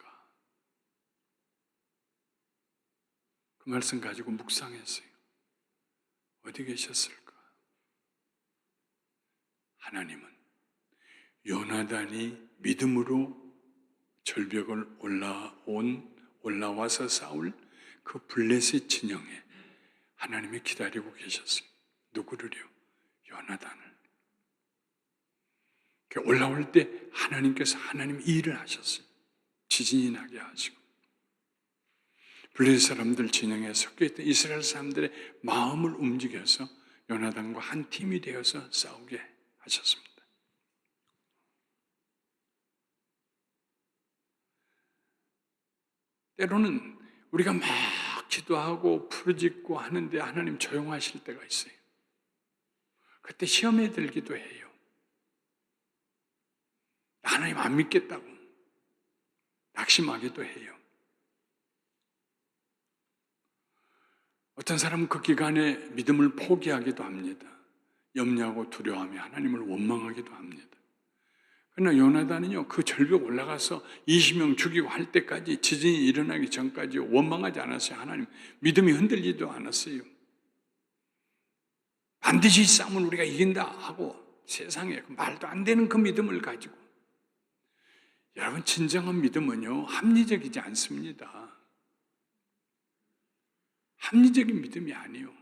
그 말씀 가지고 묵상했어요. 어디 계셨을까? 하나님은 요나단이 믿음으로 절벽을 올라와서 싸울 그 블레셋 진영에 하나님이 기다리고 계셨어요. 누구를요? 요나단을. 올라올 때 하나님께서 하나님 일을 하셨어요. 지진이 나게 하시고 블레셋 사람들 진영에 섞여있던 이스라엘 사람들의 마음을 움직여서 요나단과 한 팀이 되어서 싸우게 하셨습니다. 때로는 우리가 막 기도하고 부르짖고 하는데 하나님 조용하실 때가 있어요. 그때 시험에 들기도 해요. 하나님 안 믿겠다고 낙심하기도 해요. 어떤 사람은 그 기간에 믿음을 포기하기도 합니다. 염려하고 두려워하며 하나님을 원망하기도 합니다. 그러나 요나단은요, 그 절벽 올라가서 20명 죽이고 할 때까지 지진이 일어나기 전까지 원망하지 않았어요. 하나님 믿음이 흔들리지도 않았어요. 반드시 이 싸움은 우리가 이긴다 하고 세상에 말도 안 되는 그 믿음을 가지고 여러분 진정한 믿음은요 합리적이지 않습니다. 합리적인 믿음이 아니에요.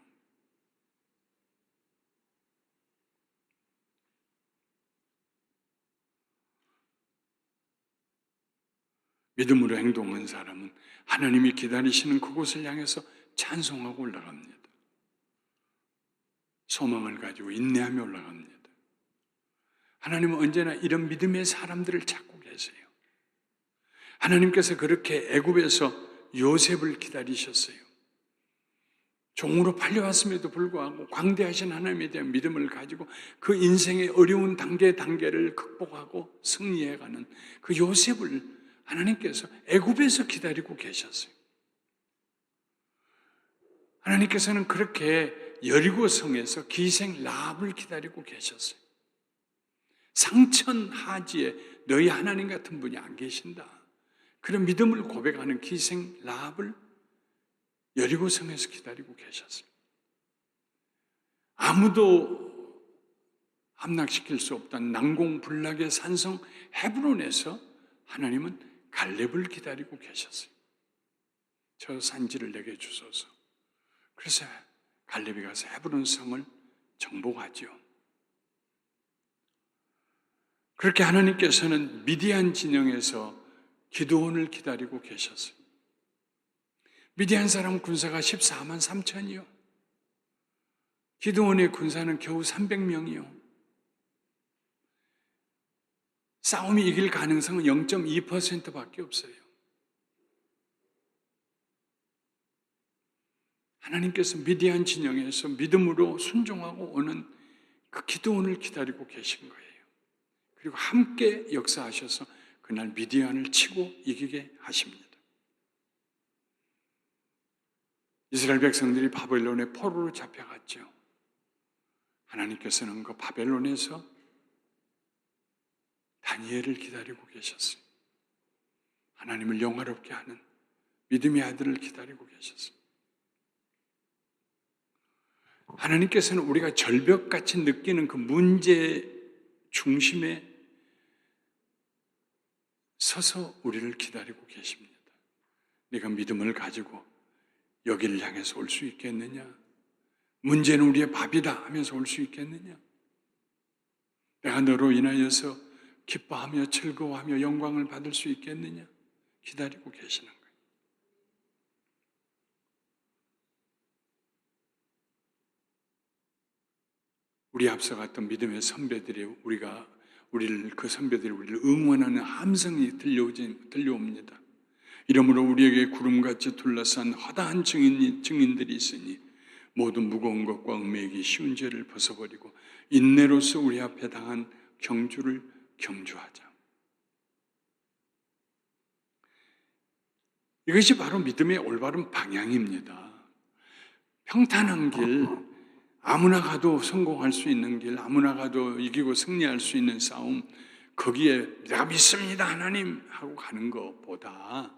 믿음으로 행동한 사람은 하나님이 기다리시는 그곳을 향해서 찬송하고 올라갑니다. 소망을 가지고 인내하며 올라갑니다. 하나님은 언제나 이런 믿음의 사람들을 찾고 계세요. 하나님께서 그렇게 애굽에서 요셉을 기다리셨어요. 종으로 팔려왔음에도 불구하고 광대하신 하나님에 대한 믿음을 가지고 그 인생의 어려운 단계를 극복하고 승리해가는 그 요셉을 하나님께서 애굽에서 기다리고 계셨어요. 하나님께서는 그렇게 여리고 성에서 기생 라합을 기다리고 계셨어요. 상천하지에 너희 하나님 같은 분이 안 계신다. 그런 믿음을 고백하는 기생 라합을 여리고 성에서 기다리고 계셨어요. 아무도 함락시킬 수 없던 난공불락의 산성 헤브론에서 하나님은 갈렙을 기다리고 계셨어요. 저 산지를 내게 주소서. 그래서 갈렙이 가서 헤브론 성을 정복하죠. 그렇게 하나님께서는 미디안 진영에서 기드온을 기다리고 계셨어요. 미디안 사람 군사가 14만 3천이요. 기드온의 군사는 겨우 300명이요. 싸움이 이길 가능성은 0.2%밖에 없어요. 하나님께서 미디안 진영에서 믿음으로 순종하고 오는 그 기드온을 기다리고 계신 거예요. 그리고 함께 역사하셔서 그날 미디안을 치고 이기게 하십니다. 이스라엘 백성들이 바벨론의 포로로 잡혀갔죠. 하나님께서는 그 바벨론에서 다니엘을 기다리고 계셨어요. 하나님을 영화롭게 하는 믿음의 아들을 기다리고 계셨어요. 하나님께서는 우리가 절벽같이 느끼는 그 문제 중심에 서서 우리를 기다리고 계십니다. 네가 믿음을 가지고 여기를 향해서 올 수 있겠느냐? 문제는 우리의 밥이다 하면서 올 수 있겠느냐? 내가 너로 인하여서 기뻐하며 즐거워하며 영광을 받을 수 있겠느냐? 기다리고 계시는 거예요. 우리 앞서갔던 믿음의 선배들이 그 선배들이 우리를 응원하는 함성이 들려옵니다. 이러므로 우리에게 구름같이 둘러싼 허다한 증인들이 있으니 모든 무거운 것과 음매이기 쉬운 죄를 벗어버리고 인내로서 우리 앞에 당한 경주를 경주하자. 이것이 바로 믿음의 올바른 방향입니다. 평탄한 길, 아무나 가도 성공할 수 있는 길, 아무나 가도 이기고 승리할 수 있는 싸움, 거기에 내가 믿습니다 하나님 하고 가는 것보다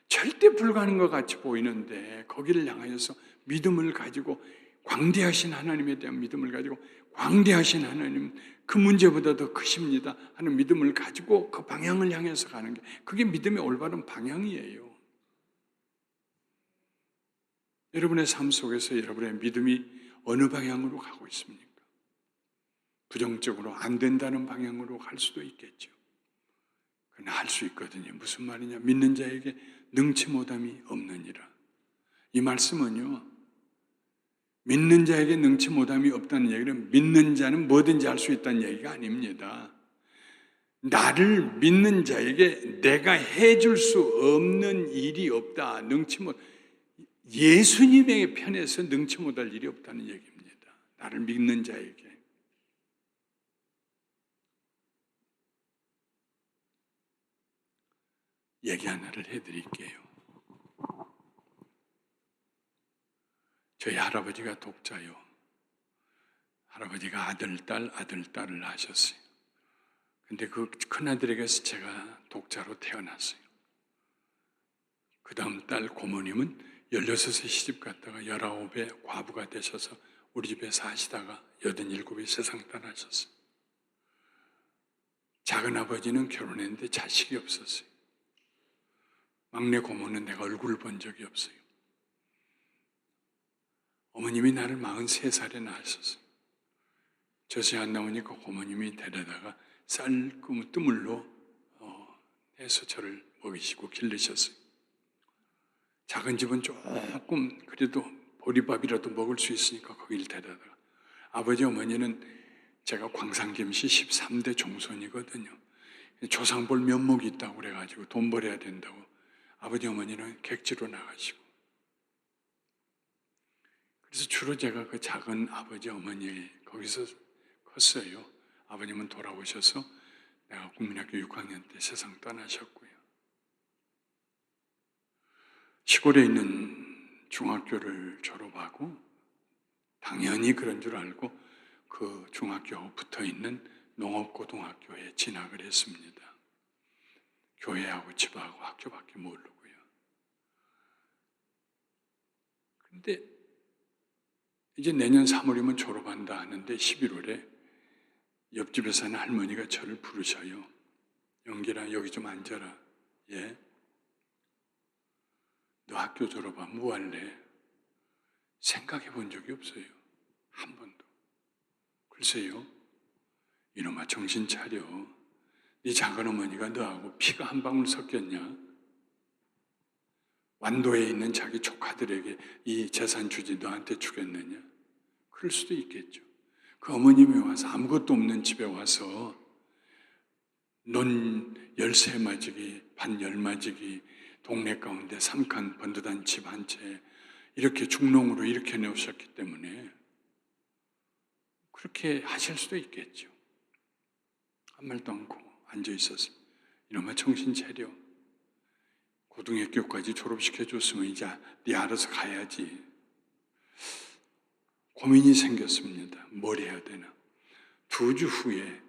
절대 불가능한 것 같이 보이는데 거기를 향하여서 믿음을 가지고 광대하신 하나님에 대한 믿음을 가지고 광대하신 하나님 그 문제보다 더 크십니다 하는 믿음을 가지고 그 방향을 향해서 가는 게 그게 믿음의 올바른 방향이에요. 여러분의 삶 속에서 여러분의 믿음이 어느 방향으로 가고 있습니까? 부정적으로 안 된다는 방향으로 갈 수도 있겠죠. 그러나 할 수 있거든요. 무슨 말이냐? 믿는 자에게 능치 못함이 없느니라. 이 말씀은요, 믿는 자에게 능치 못함이 없다는 얘기는 믿는 자는 뭐든지 할 수 있다는 얘기가 아닙니다. 나를 믿는 자에게 내가 해줄 수 없는 일이 없다. 예수님의 편에서 능치 못할 일이 없다는 얘기입니다. 나를 믿는 자에게. 얘기 하나를 해드릴게요. 저희 할아버지가 독자요. 할아버지가 아들딸을 하셨어요. 근데 그 큰아들에게서 제가 독자로 태어났어요. 그 다음 딸 고모님은 16세 시집 갔다가 19에 과부가 되셔서 우리 집에 사시다가 87에 세상 떠나셨어요. 작은 아버지는 결혼했는데 자식이 없었어요. 막내 고모는 내가 얼굴을 본 적이 없어요. 어머님이 나를 43살에 낳으셨어요. 젖이 안 나오니까 고모님이 데려다가 쌀 뜨물로 해서 저를 먹이시고 기르셨어요. 작은 집은 조금 그래도 보리밥이라도 먹을 수 있으니까 거기를 데려다가 아버지 어머니는 제가 광산김씨 13대 종손이거든요. 조상 볼 면목이 있다고 그래가지고 돈 벌어야 된다고 아버지 어머니는 객지로 나가시고 그래서 주로 제가 그 작은 아버지 어머니 거기서 컸어요. 아버님은 돌아오셔서 내가 국민학교 6학년 때 세상 떠나셨고요. 시골에 있는 중학교를 졸업하고 당연히 그런 줄 알고 그 중학교 붙어있는 농업고등학교에 진학을 했습니다. 교회하고 집하고 학교밖에 모르고요. 근데 이제 내년 3월이면 졸업한다 하는데 11월에 옆집에 사는 할머니가 저를 부르셔요. 영길아 여기 좀 앉아라. 예? 너 학교 졸업하면 뭐 할래? 생각해 본 적이 없어요. 한 번도. 글쎄요. 이놈아 정신 차려. 네 작은 어머니가 너하고 피가 한 방울 섞였냐? 완도에 있는 자기 조카들에게 이 재산 주지 너한테 주겠느냐? 그럴 수도 있겠죠. 그 어머님이 와서 아무것도 없는 집에 와서 논 13마지기, 반 10마지기, 동네 가운데 3칸 번듯한 집 한 채 이렇게 중농으로 이렇게 내오셨기 때문에 그렇게 하실 수도 있겠죠. 한 말도 않고 앉아 있었어요. 이놈아 정신 차려. 고등학교까지 졸업시켜줬으면 이제 네 알아서 가야지. 고민이 생겼습니다. 뭘 해야 되나. 2주 후에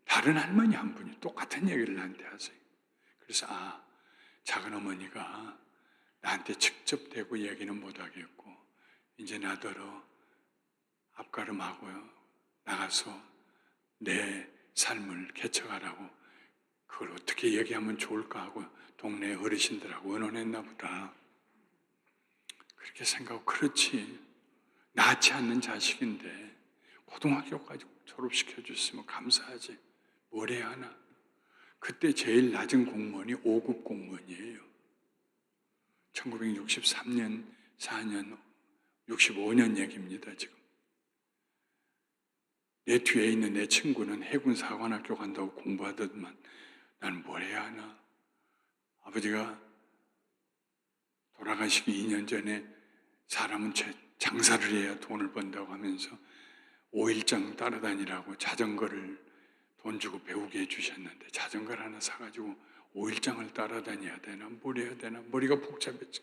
다른 할머니 한 분이 똑같은 얘기를 나한테 하세요. 그래서 작은 어머니가 나한테 직접 대고 얘기는 못하겠고 이제 나더러 앞가름하고요. 나가서 내 삶을 개척하라고 그걸 어떻게 얘기하면 좋을까 하고 동네 어르신들하고 의논했나 보다. 그렇게 생각하고 그렇지. 낳지 않는 자식인데 고등학교까지 졸업시켜 주셨으면 감사하지. 뭘 해야 하나? 그때 제일 낮은 공무원이 5급 공무원이에요. 1963년, 4년, 65년 얘기입니다, 지금. 내 뒤에 있는 내 친구는 해군사관학교 간다고 공부하더만 나는 뭘 해야 하나? 아버지가 돌아가시기 2년 전에 사람은 장사를 해야 돈을 번다고 하면서 5일장 따라다니라고 자전거를 돈 주고 배우게 해주셨는데 자전거를 하나 사가지고 5일장을 따라다녀야 되나 뭘 해야 되나 머리가 복잡했죠.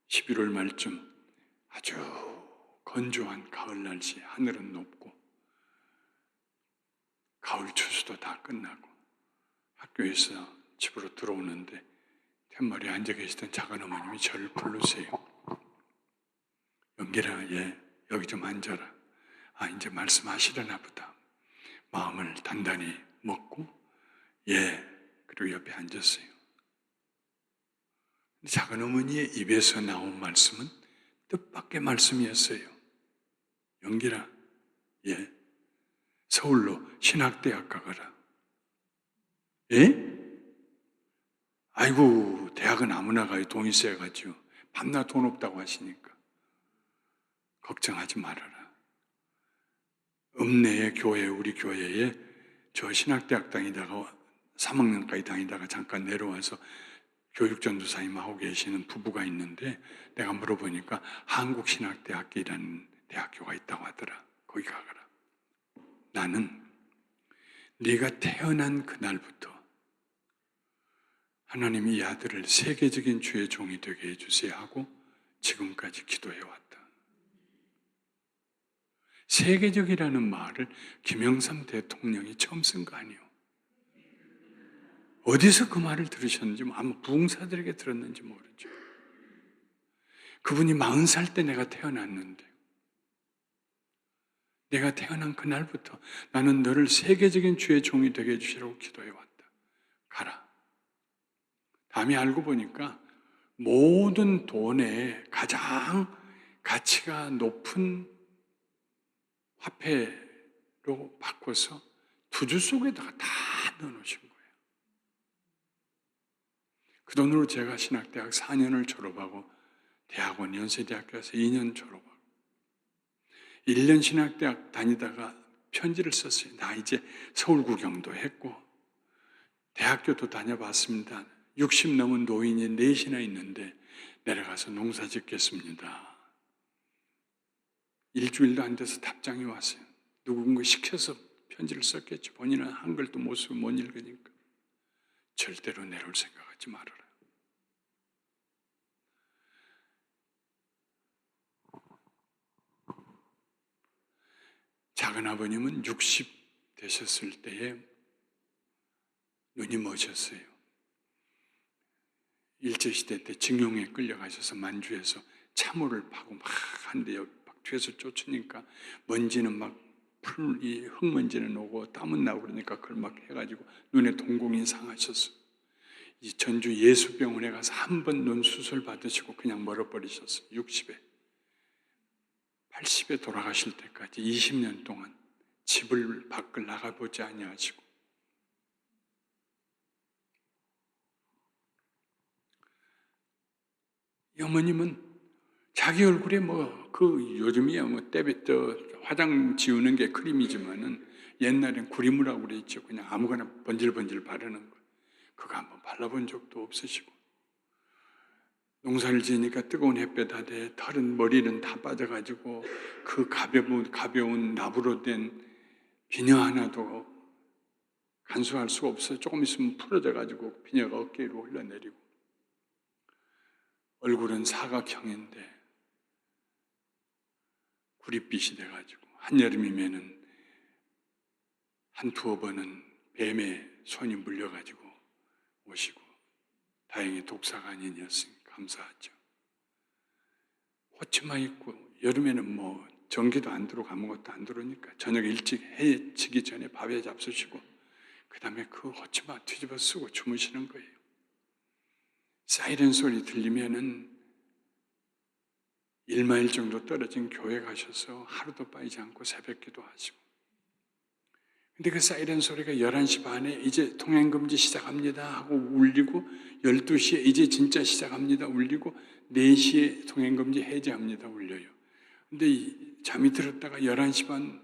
11월 말쯤 아주 건조한 가을 날씨, 하늘은 높고 가을 추수도 다 끝나고 학교에서 집으로 들어오는데 툇머리에 앉아 계시던 작은 어머님이 저를 부르세요. 연기라, 예, 여기 좀 앉아라. 아, 이제 말씀하시려나 보다. 마음을 단단히 먹고, 예, 그리고 옆에 앉았어요. 작은 어머니의 입에서 나온 말씀은 뜻밖의 말씀이었어요. 연기라, 예, 서울로 신학대학 가거라. 예? 아이고, 대학은 아무나 가요. 돈 있어야 가죠. 밤낮 돈 없다고 하시니까. 걱정하지 말아라. 읍내의 교회, 우리 교회에 저 신학대학 다니다가 3학년까지 다니다가 잠깐 내려와서 교육전도사님하고 계시는 부부가 있는데 내가 물어보니까 한국신학대학이라는 대학교가 있다고 하더라. 거기 가거라. 나는 네가 태어난 그날부터 하나님이 이 아들을 세계적인 주의 종이 되게 해주세요 하고 지금까지 기도해왔다. 세계적이라는 말을 김영삼 대통령이 처음 쓴 거 아니에요. 어디서 그 말을 들으셨는지 아마 부흥사들에게 들었는지 모르죠. 그분이 40살 때 내가 태어났는데 내가 태어난 그날부터 나는 너를 세계적인 주의 종이 되게 해주시라고 기도해왔다. 가라. 다음에 알고 보니까 모든 돈의 가장 가치가 높은 화폐로 바꿔서 투주 속에다가 다 넣어놓으신 거예요. 그 돈으로 제가 신학대학 4년을 졸업하고 대학원 연세대학교에서 2년 졸업하고 1년 신학대학 다니다가 편지를 썼어요. 나 이제 서울 구경도 했고 대학교도 다녀봤습니다. 60 넘은 노인이 4이나 있는데 내려가서 농사 짓겠습니다. 일주일도 안 돼서 답장이 왔어요. 누군가 시켜서 편지를 썼겠죠. 본인은 한글도 못 쓰고 못 읽으니까. 절대로 내려올 생각하지 말아라. 작은 아버님은 60 되셨을 때에 눈이 머셨어요. 일제시대 때 징용에 끌려가셔서 만주에서 참호를 파고 막 한대요. 막 뒤에서 쫓으니까 먼지는 막 이 흙먼지는 오고 땀은 나고 그러니까 그걸 막 해가지고 눈에 동공이 상하셨어. 이 전주 예수병원에 가서 한 번 눈 수술 받으시고 그냥 멀어버리셨어요. 60에. 80에 돌아가실 때까지 20년 동안 집을 밖을 나가보지 아니하시고 이 어머님은 자기 얼굴에 요즘이야 화장 지우는 게 크림이지만은 옛날엔 구리무라고 그랬죠. 그냥 아무거나 번질번질 바르는 거. 그거 한번 발라본 적도 없으시고. 농사를 지으니까 뜨거운 햇볕 아래 털은 머리는 다 빠져가지고 그 가벼운 나무로 된 비녀 하나도 간수할 수가 없어요. 조금 있으면 풀어져가지고 비녀가 어깨 위로 흘러내리고 얼굴은 사각형인데 구릿빛이 돼가지고 한여름이면은 한 두어 번은 뱀에 손이 물려가지고 오시고 다행히 독사가 아니었으니 감사하죠. 호치마 입고 여름에는 전기도 안 들어오고 아무것도 안 들어오니까 저녁 일찍 해 지기 전에 밥에 잡수시고 그 다음에 그 호치마 뒤집어 쓰고 주무시는 거예요. 사이렌 소리 들리면은 1마일 정도 떨어진 교회 가셔서 하루도 빠지지 않고 새벽 기도하시고. 근데 그 사이렌 소리가 11시 반에 이제 통행금지 시작합니다 하고 울리고 12시에 이제 진짜 시작합니다 울리고 4시에 통행금지 해제합니다 울려요. 근데 잠이 들었다가 11시 반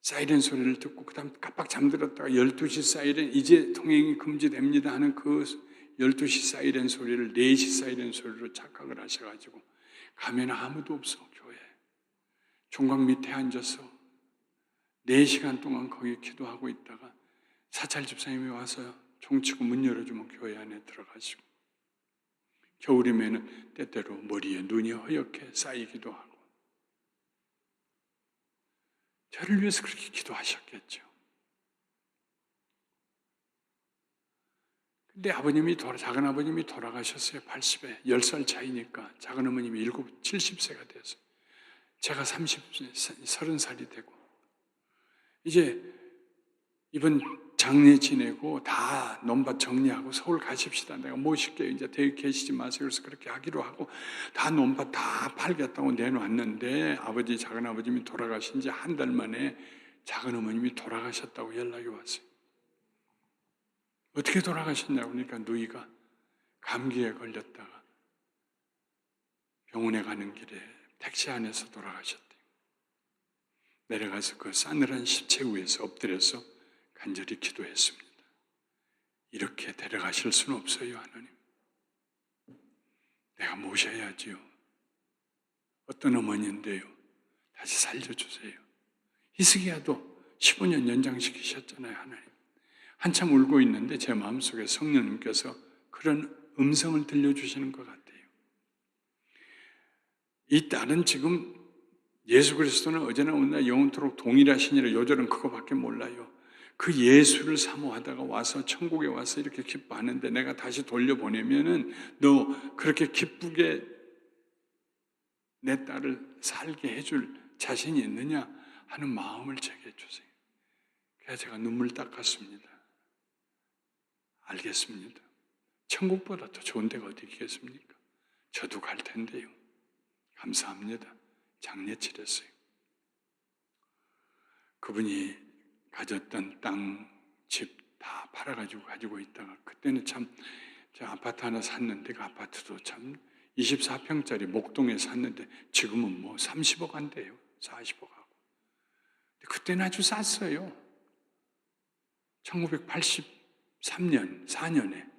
사이렌 소리를 듣고 그 다음 깜빡 잠들었다가 12시 사이렌 이제 통행이 금지됩니다 하는 그 12시 사이렌 소리를 4시 사이렌 소리로 착각을 하셔가지고 가면 아무도 없어 교회. 종각 밑에 앉아서 4시간 동안 거기 기도하고 있다가 사찰 집사님이 와서 종치고 문 열어주면 교회 안에 들어가시고 겨울이면 때때로 머리에 눈이 허옇게 쌓이기도 하고 저를 위해서 그렇게 기도하셨겠죠. 근데 작은 아버님이 돌아가셨어요. 80에 10살 차이니까 작은 어머님이 70세가 됐어요. 제가 30살이 되고 이제 이번 장례 지내고 다 논밭 정리하고 서울 가십시다. 내가 모실게요. 이제 대기 계시지 마세요. 그래서 그렇게 하기로 하고 다 논밭 다 팔겠다고 내놨는데 작은 아버님이 돌아가신 지 한 달 만에 작은 어머님이 돌아가셨다고 연락이 왔어요. 어떻게 돌아가셨냐고 그러니까 누이가 감기에 걸렸다가 병원에 가는 길에 택시 안에서 돌아가셨대요. 내려가서 그 싸늘한 시체 위에서 엎드려서 간절히 기도했습니다. 이렇게 데려가실 수는 없어요, 하나님. 내가 모셔야지요. 어떤 어머니인데요. 다시 살려주세요. 히스기야도 15년 연장시키셨잖아요, 하나님. 한참 울고 있는데 제 마음속에 성령님께서 그런 음성을 들려주시는 것 같아요. 이 딸은 지금 예수 그리스도는 어제나 오늘나 영원토록 동일하시니라 요절은 그거밖에 몰라요. 그 예수를 사모하다가 와서 천국에 와서 이렇게 기뻐하는데 내가 다시 돌려보내면은 너 그렇게 기쁘게 내 딸을 살게 해줄 자신이 있느냐 하는 마음을 제게 해주세요. 그래서 제가 눈물 닦았습니다. 알겠습니다. 천국보다 더 좋은 데가 어디 있겠습니까? 저도 갈 텐데요. 감사합니다. 장례 치렀어요. 그분이 가졌던 땅, 집 다 팔아가지고 가지고 있다가 그때는 참 저 아파트 하나 샀는데 그 아파트도 참 24평짜리 목동에 샀는데 지금은 뭐 30억 한대요. 40억 하고. 그때는 아주 쌌어요. 1983년, 4년에.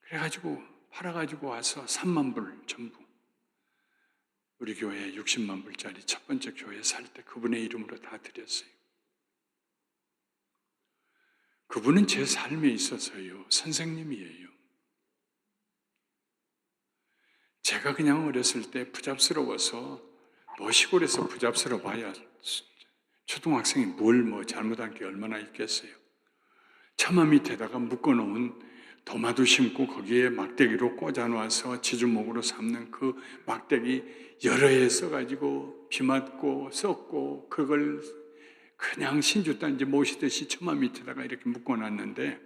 그래가지고 팔아가지고 와서 3만 불 전부. 우리 교회에 60만 불짜리 첫 번째 교회 살 때 그분의 이름으로 다 드렸어요. 그분은 제 삶에 있어서요, 선생님이에요. 제가 그냥 어렸을 때 부잡스러워서 시골에서 부잡스러워 봐야 초등학생이 뭘 잘못한 게 얼마나 있겠어요. 처마 밑에다가 묶어놓은 도마도 심고 거기에 막대기로 꽂아놓아서 지주목으로 삼는 그 막대기 여러 해 써가지고 비 맞고 썩고 그걸 그냥 신주단지 모시듯이 처마 밑에다가 이렇게 묶어놨는데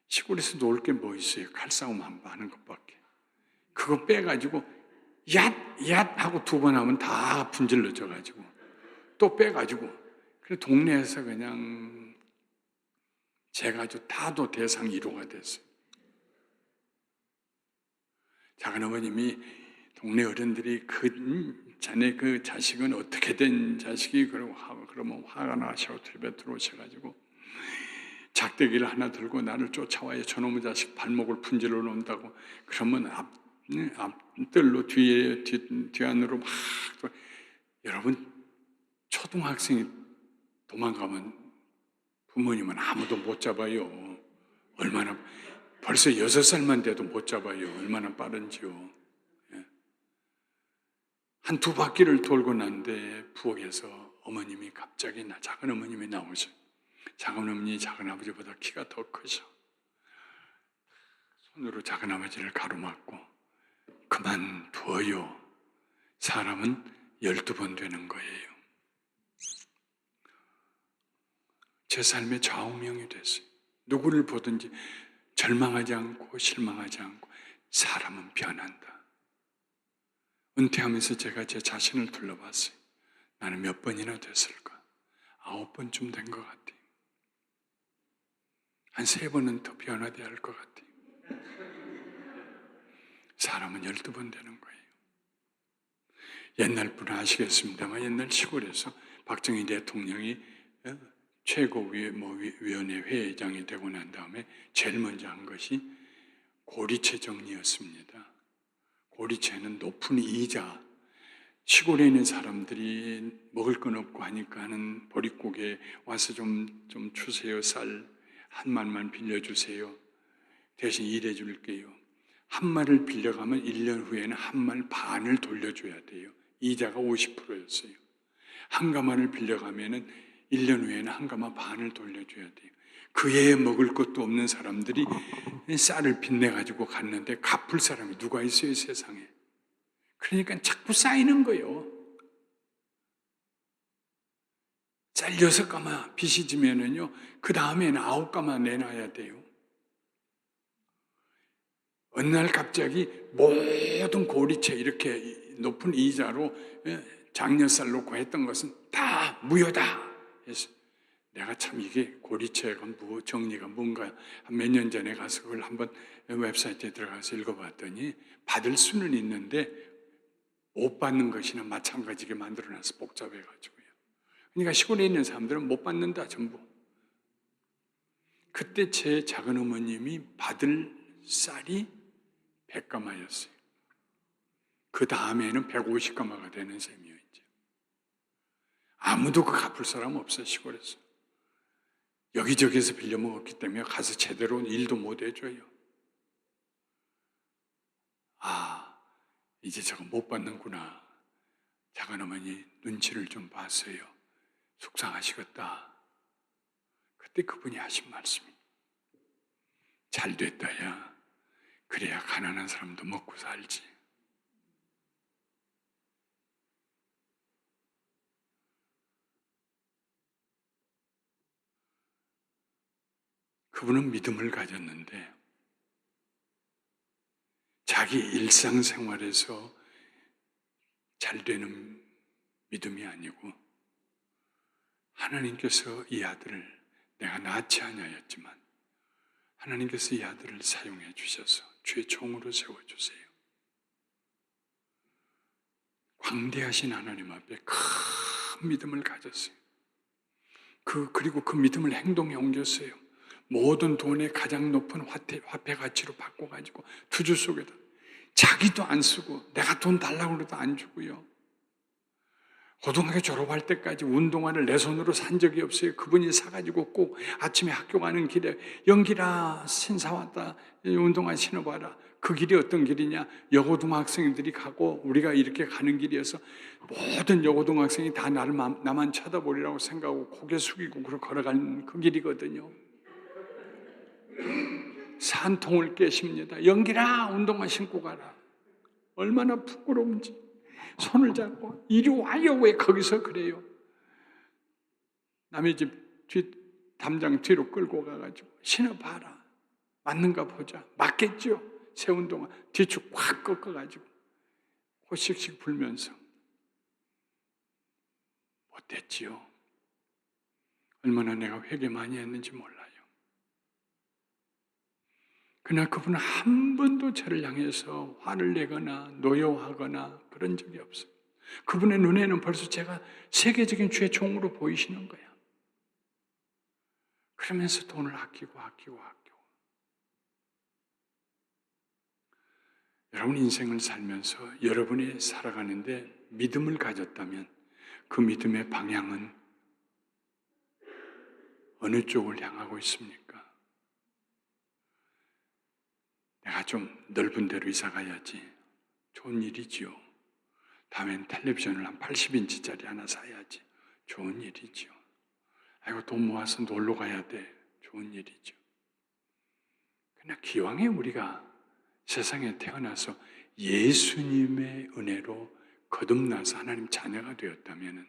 시골에서 놀 게 뭐 있어요? 칼싸움 한 번 하는 것밖에. 그거 빼가지고 얏 하고 2번 하면 다 분질러져가지고 또 빼가지고 그래 동네에서 그냥 제가 아주 다도 대상 1호가 됐어요. 작은 어머님이 동네 어른들이 자네 그 자식은 어떻게 된 자식이 그러면 화가 나셔 집에 들어오셔가지고 작대기를 하나 들고 나를 쫓아와요. 저놈의 자식 발목을 분질러 놓는다고. 그러면 앞뜰로 뒤안으로 막 여러분 초등학생이 도망가면 부모님은 아무도 못 잡아요. 얼마나 벌써 6살만 돼도 못 잡아요. 얼마나 빠른지요. 한 2바퀴를 돌고 난데 부엌에서 어머님이 갑자기 작은 어머님이 나오셔. 작은 어머니 작은 아버지보다 키가 더 크셔. 손으로 작은 아버지를 가로막고 그만두어요. 사람은 12번 되는 거예요. 제 삶의 좌우명이 됐어요. 누구를 보든지 절망하지 않고 실망하지 않고 사람은 변한다. 은퇴하면서 제가 제 자신을 둘러봤어요. 나는 몇 번이나 됐을까? 9번쯤 된 것 같아요. 한 3번은 더 변화되어야 할 것 같아요. 사람은 12번 되는 거예요. 옛날 분은 아시겠습니다만 옛날 시골에서 박정희 대통령이 최고위원회 회장이 되고 난 다음에 제일 먼저 한 것이 고리채 정리였습니다. 고리채는 높은 이자, 시골에 있는 사람들이 먹을 건 없고 하니까는 보릿고개 와서 좀 주세요. 쌀 한 말만 빌려주세요. 대신 일해줄게요. 한 말을 빌려가면 1년 후에는 한 말 반을 돌려줘야 돼요. 이자가 50%였어요. 한 가마를 빌려가면은 1년 후에는 한 가마 반을 돌려줘야 돼요. 그 해에 먹을 것도 없는 사람들이 쌀을 빚내가지고 갔는데 갚을 사람이 누가 있어요, 세상에. 그러니까 자꾸 쌓이는 거예요. 쌀 6가마 빚이 지면은요, 그 다음에는 9가마 내놔야 돼요. 어느 날 갑자기 모든 고리채 이렇게 높은 이자로 장려쌀 놓고 했던 것은 다 무효다. 그래서 내가 참 이게 고리채가 정리가 뭔가 한 몇 년 전에 가서 그걸 한번 웹사이트에 들어가서 읽어봤더니 받을 수는 있는데 못 받는 것이나 마찬가지게 만들어놔서 복잡해가지고요. 그러니까 시골에 있는 사람들은 못 받는다 전부. 그때 제 작은 어머님이 받을 쌀이 100가마였어요. 그 다음에는 150가마가 되는 셈이에요. 이제. 아무도 그 갚을 사람 없어요, 시골에서. 여기저기서 빌려 먹었기 때문에 가서 제대로 일도 못 해줘요. 아, 이제 저거 못 받는구나. 작은 어머니 눈치를 좀 봤어요. 속상하시겠다. 그때 그분이 하신 말씀이 잘 됐다, 야. 그래야 가난한 사람도 먹고 살지. 그분은 믿음을 가졌는데 자기 일상생활에서 잘 되는 믿음이 아니고 하나님께서 이 아들을 내가 낳지 아니하였지만 하나님께서 이 아들을 사용해 주셔서 주의 종으로 세워주세요. 광대하신 하나님 앞에 큰 믿음을 가졌어요. 그리고 그 믿음을 행동에 옮겼어요. 모든 돈의 가장 높은 화폐 가치로 바꿔가지고 투주 속에다 자기도 안 쓰고 내가 돈 달라고 해도 안 주고요. 고등학교 졸업할 때까지 운동화를 내 손으로 산 적이 없어요. 그분이 사가지고 꼭 아침에 학교 가는 길에 영길아 신사 왔다 운동화 신어봐라. 그 길이 어떤 길이냐? 여고등학생들이 가고 우리가 이렇게 가는 길이어서 모든 여고등학생이 다 나만 쳐다보리라고 생각하고 고개 숙이고 걸어가는 그 길이거든요. 산통을 깨십니다. 영길아 운동화 신고 가라. 얼마나 부끄러운지. 손을 잡고 이리 와요. 왜 거기서 그래요? 남의 집 담장 뒤로 끌고 가가지고 신어봐라. 맞는가 보자. 맞겠죠? 새 운동화 뒤축 확 꺾어가지고 호씩씩 불면서 못됐지요. 얼마나 내가 회개 많이 했는지 몰라요. 그러나 그분은 한 번도 저를 향해서 화를 내거나 노여워하거나 그런 적이 없어요. 그분의 눈에는 벌써 제가 세계적인 주의 종으로 보이시는 거예요. 그러면서 돈을 아끼고. 여러분 인생을 살면서 여러분이 살아가는데 믿음을 가졌다면 그 믿음의 방향은 어느 쪽을 향하고 있습니까? 내가 좀 넓은 데로 이사 가야지. 좋은 일이지요. 다음엔 텔레비전을 한 80인치짜리 하나 사야지. 좋은 일이지요. 아이고 돈 모아서 놀러 가야 돼. 좋은 일이죠. 그러나 기왕에 우리가 세상에 태어나서 예수님의 은혜로 거듭나서 하나님 자녀가 되었다면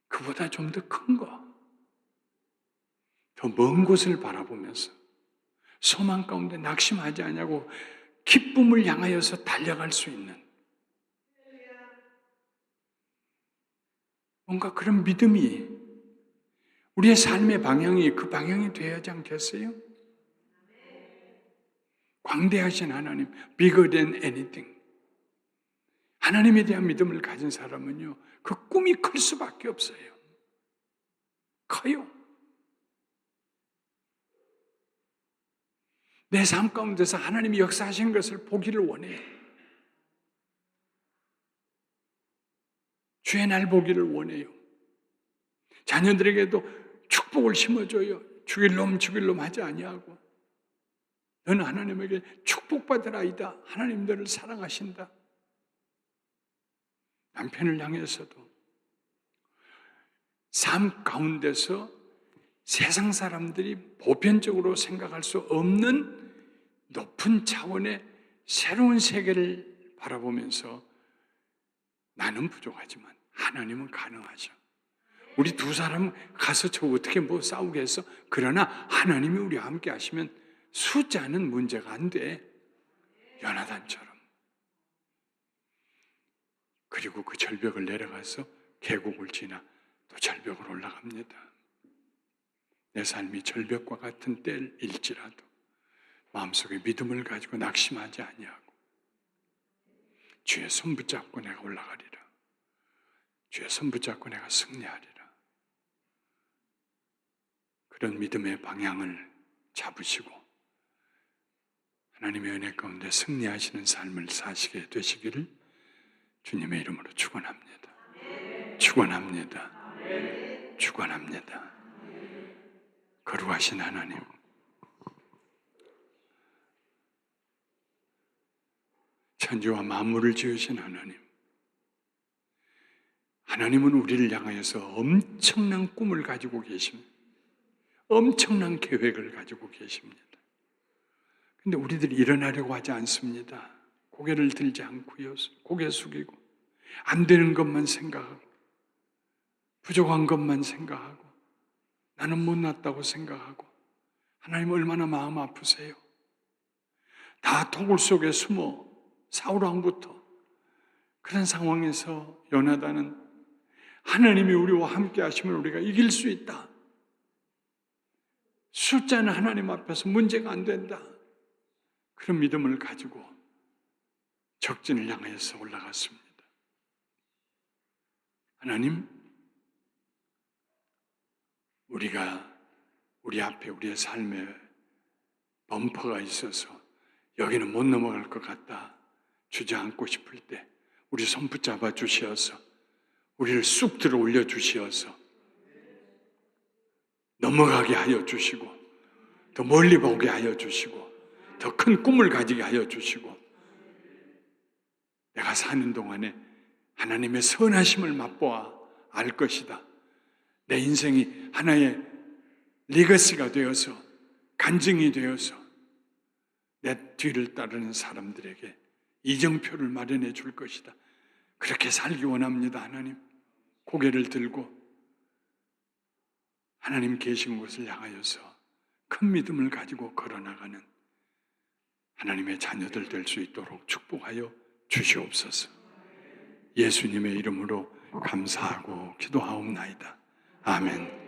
그보다 좀 더 큰 거, 더 먼 곳을 바라보면서 소망 가운데 낙심하지 않냐고 기쁨을 향하여서 달려갈 수 있는 뭔가 그런 믿음이 우리의 삶의 방향이 그 방향이 되어야 하지 않겠어요? 광대하신 하나님, bigger than anything. 하나님에 대한 믿음을 가진 사람은요, 그 꿈이 클 수밖에 없어요. 커요. 내 삶 가운데서 하나님이 역사하신 것을 보기를 원해요. 주의 날 보기를 원해요. 자녀들에게도 축복을 심어줘요. 죽일 놈 하지 아니하고 너는 하나님에게 축복받을 아이다. 하나님 너를 사랑하신다. 남편을 향해서도 삶 가운데서 세상 사람들이 보편적으로 생각할 수 없는 높은 차원의 새로운 세계를 바라보면서 나는 부족하지만 하나님은 가능하셔. 우리 두 사람 가서 저 어떻게 뭐 싸우겠어? 그러나 하나님이 우리와 함께 하시면 숫자는 문제가 안 돼. 요나단처럼. 그리고 그 절벽을 내려가서 계곡을 지나 또 절벽을 올라갑니다. 내 삶이 절벽과 같은 때일지라도 마음속에 믿음을 가지고 낙심하지 아니하고 주의 손 붙잡고 내가 올라가리라. 주의 손 붙잡고 내가 승리하리라. 그런 믿음의 방향을 잡으시고 하나님의 은혜 가운데 승리하시는 삶을 사시게 되시기를 주님의 이름으로 축원합니다. 축원합니다. 축원합니다. 거룩하신 하나님, 천지와 만물을 지으신 하나님, 하나님은 우리를 향하여서 엄청난 꿈을 가지고 계십니다. 엄청난 계획을 가지고 계십니다. 근데 우리들이 일어나려고 하지 않습니다. 고개를 들지 않고요. 고개 숙이고 안 되는 것만 생각하고 부족한 것만 생각하고 나는 못났다고 생각하고 하나님 얼마나 마음 아프세요? 다 토굴 속에 숨어 사울왕부터 그런 상황에서 요나단은 하나님이 우리와 함께 하시면 우리가 이길 수 있다. 숫자는 하나님 앞에서 문제가 안 된다. 그런 믿음을 가지고 적진을 향해서 올라갔습니다. 하나님, 우리가 우리 앞에 우리의 삶에 범퍼가 있어서 여기는 못 넘어갈 것 같다 주저앉고 싶을 때 우리 손 붙잡아 주시어서 우리를 쑥 들어 올려 주시어서 넘어가게 하여 주시고 더 멀리 보게 하여 주시고 더 큰 꿈을 가지게 하여 주시고 내가 사는 동안에 하나님의 선하심을 맛보아 알 것이다. 내 인생이 하나의 리거시가 되어서 간증이 되어서 내 뒤를 따르는 사람들에게 이정표를 마련해 줄 것이다. 그렇게 살기 원합니다. 하나님, 고개를 들고 하나님 계신 곳을 향하여서 큰 믿음을 가지고 걸어나가는 하나님의 자녀들 될 수 있도록 축복하여 주시옵소서. 예수님의 이름으로 감사하고 기도하옵나이다. 아멘.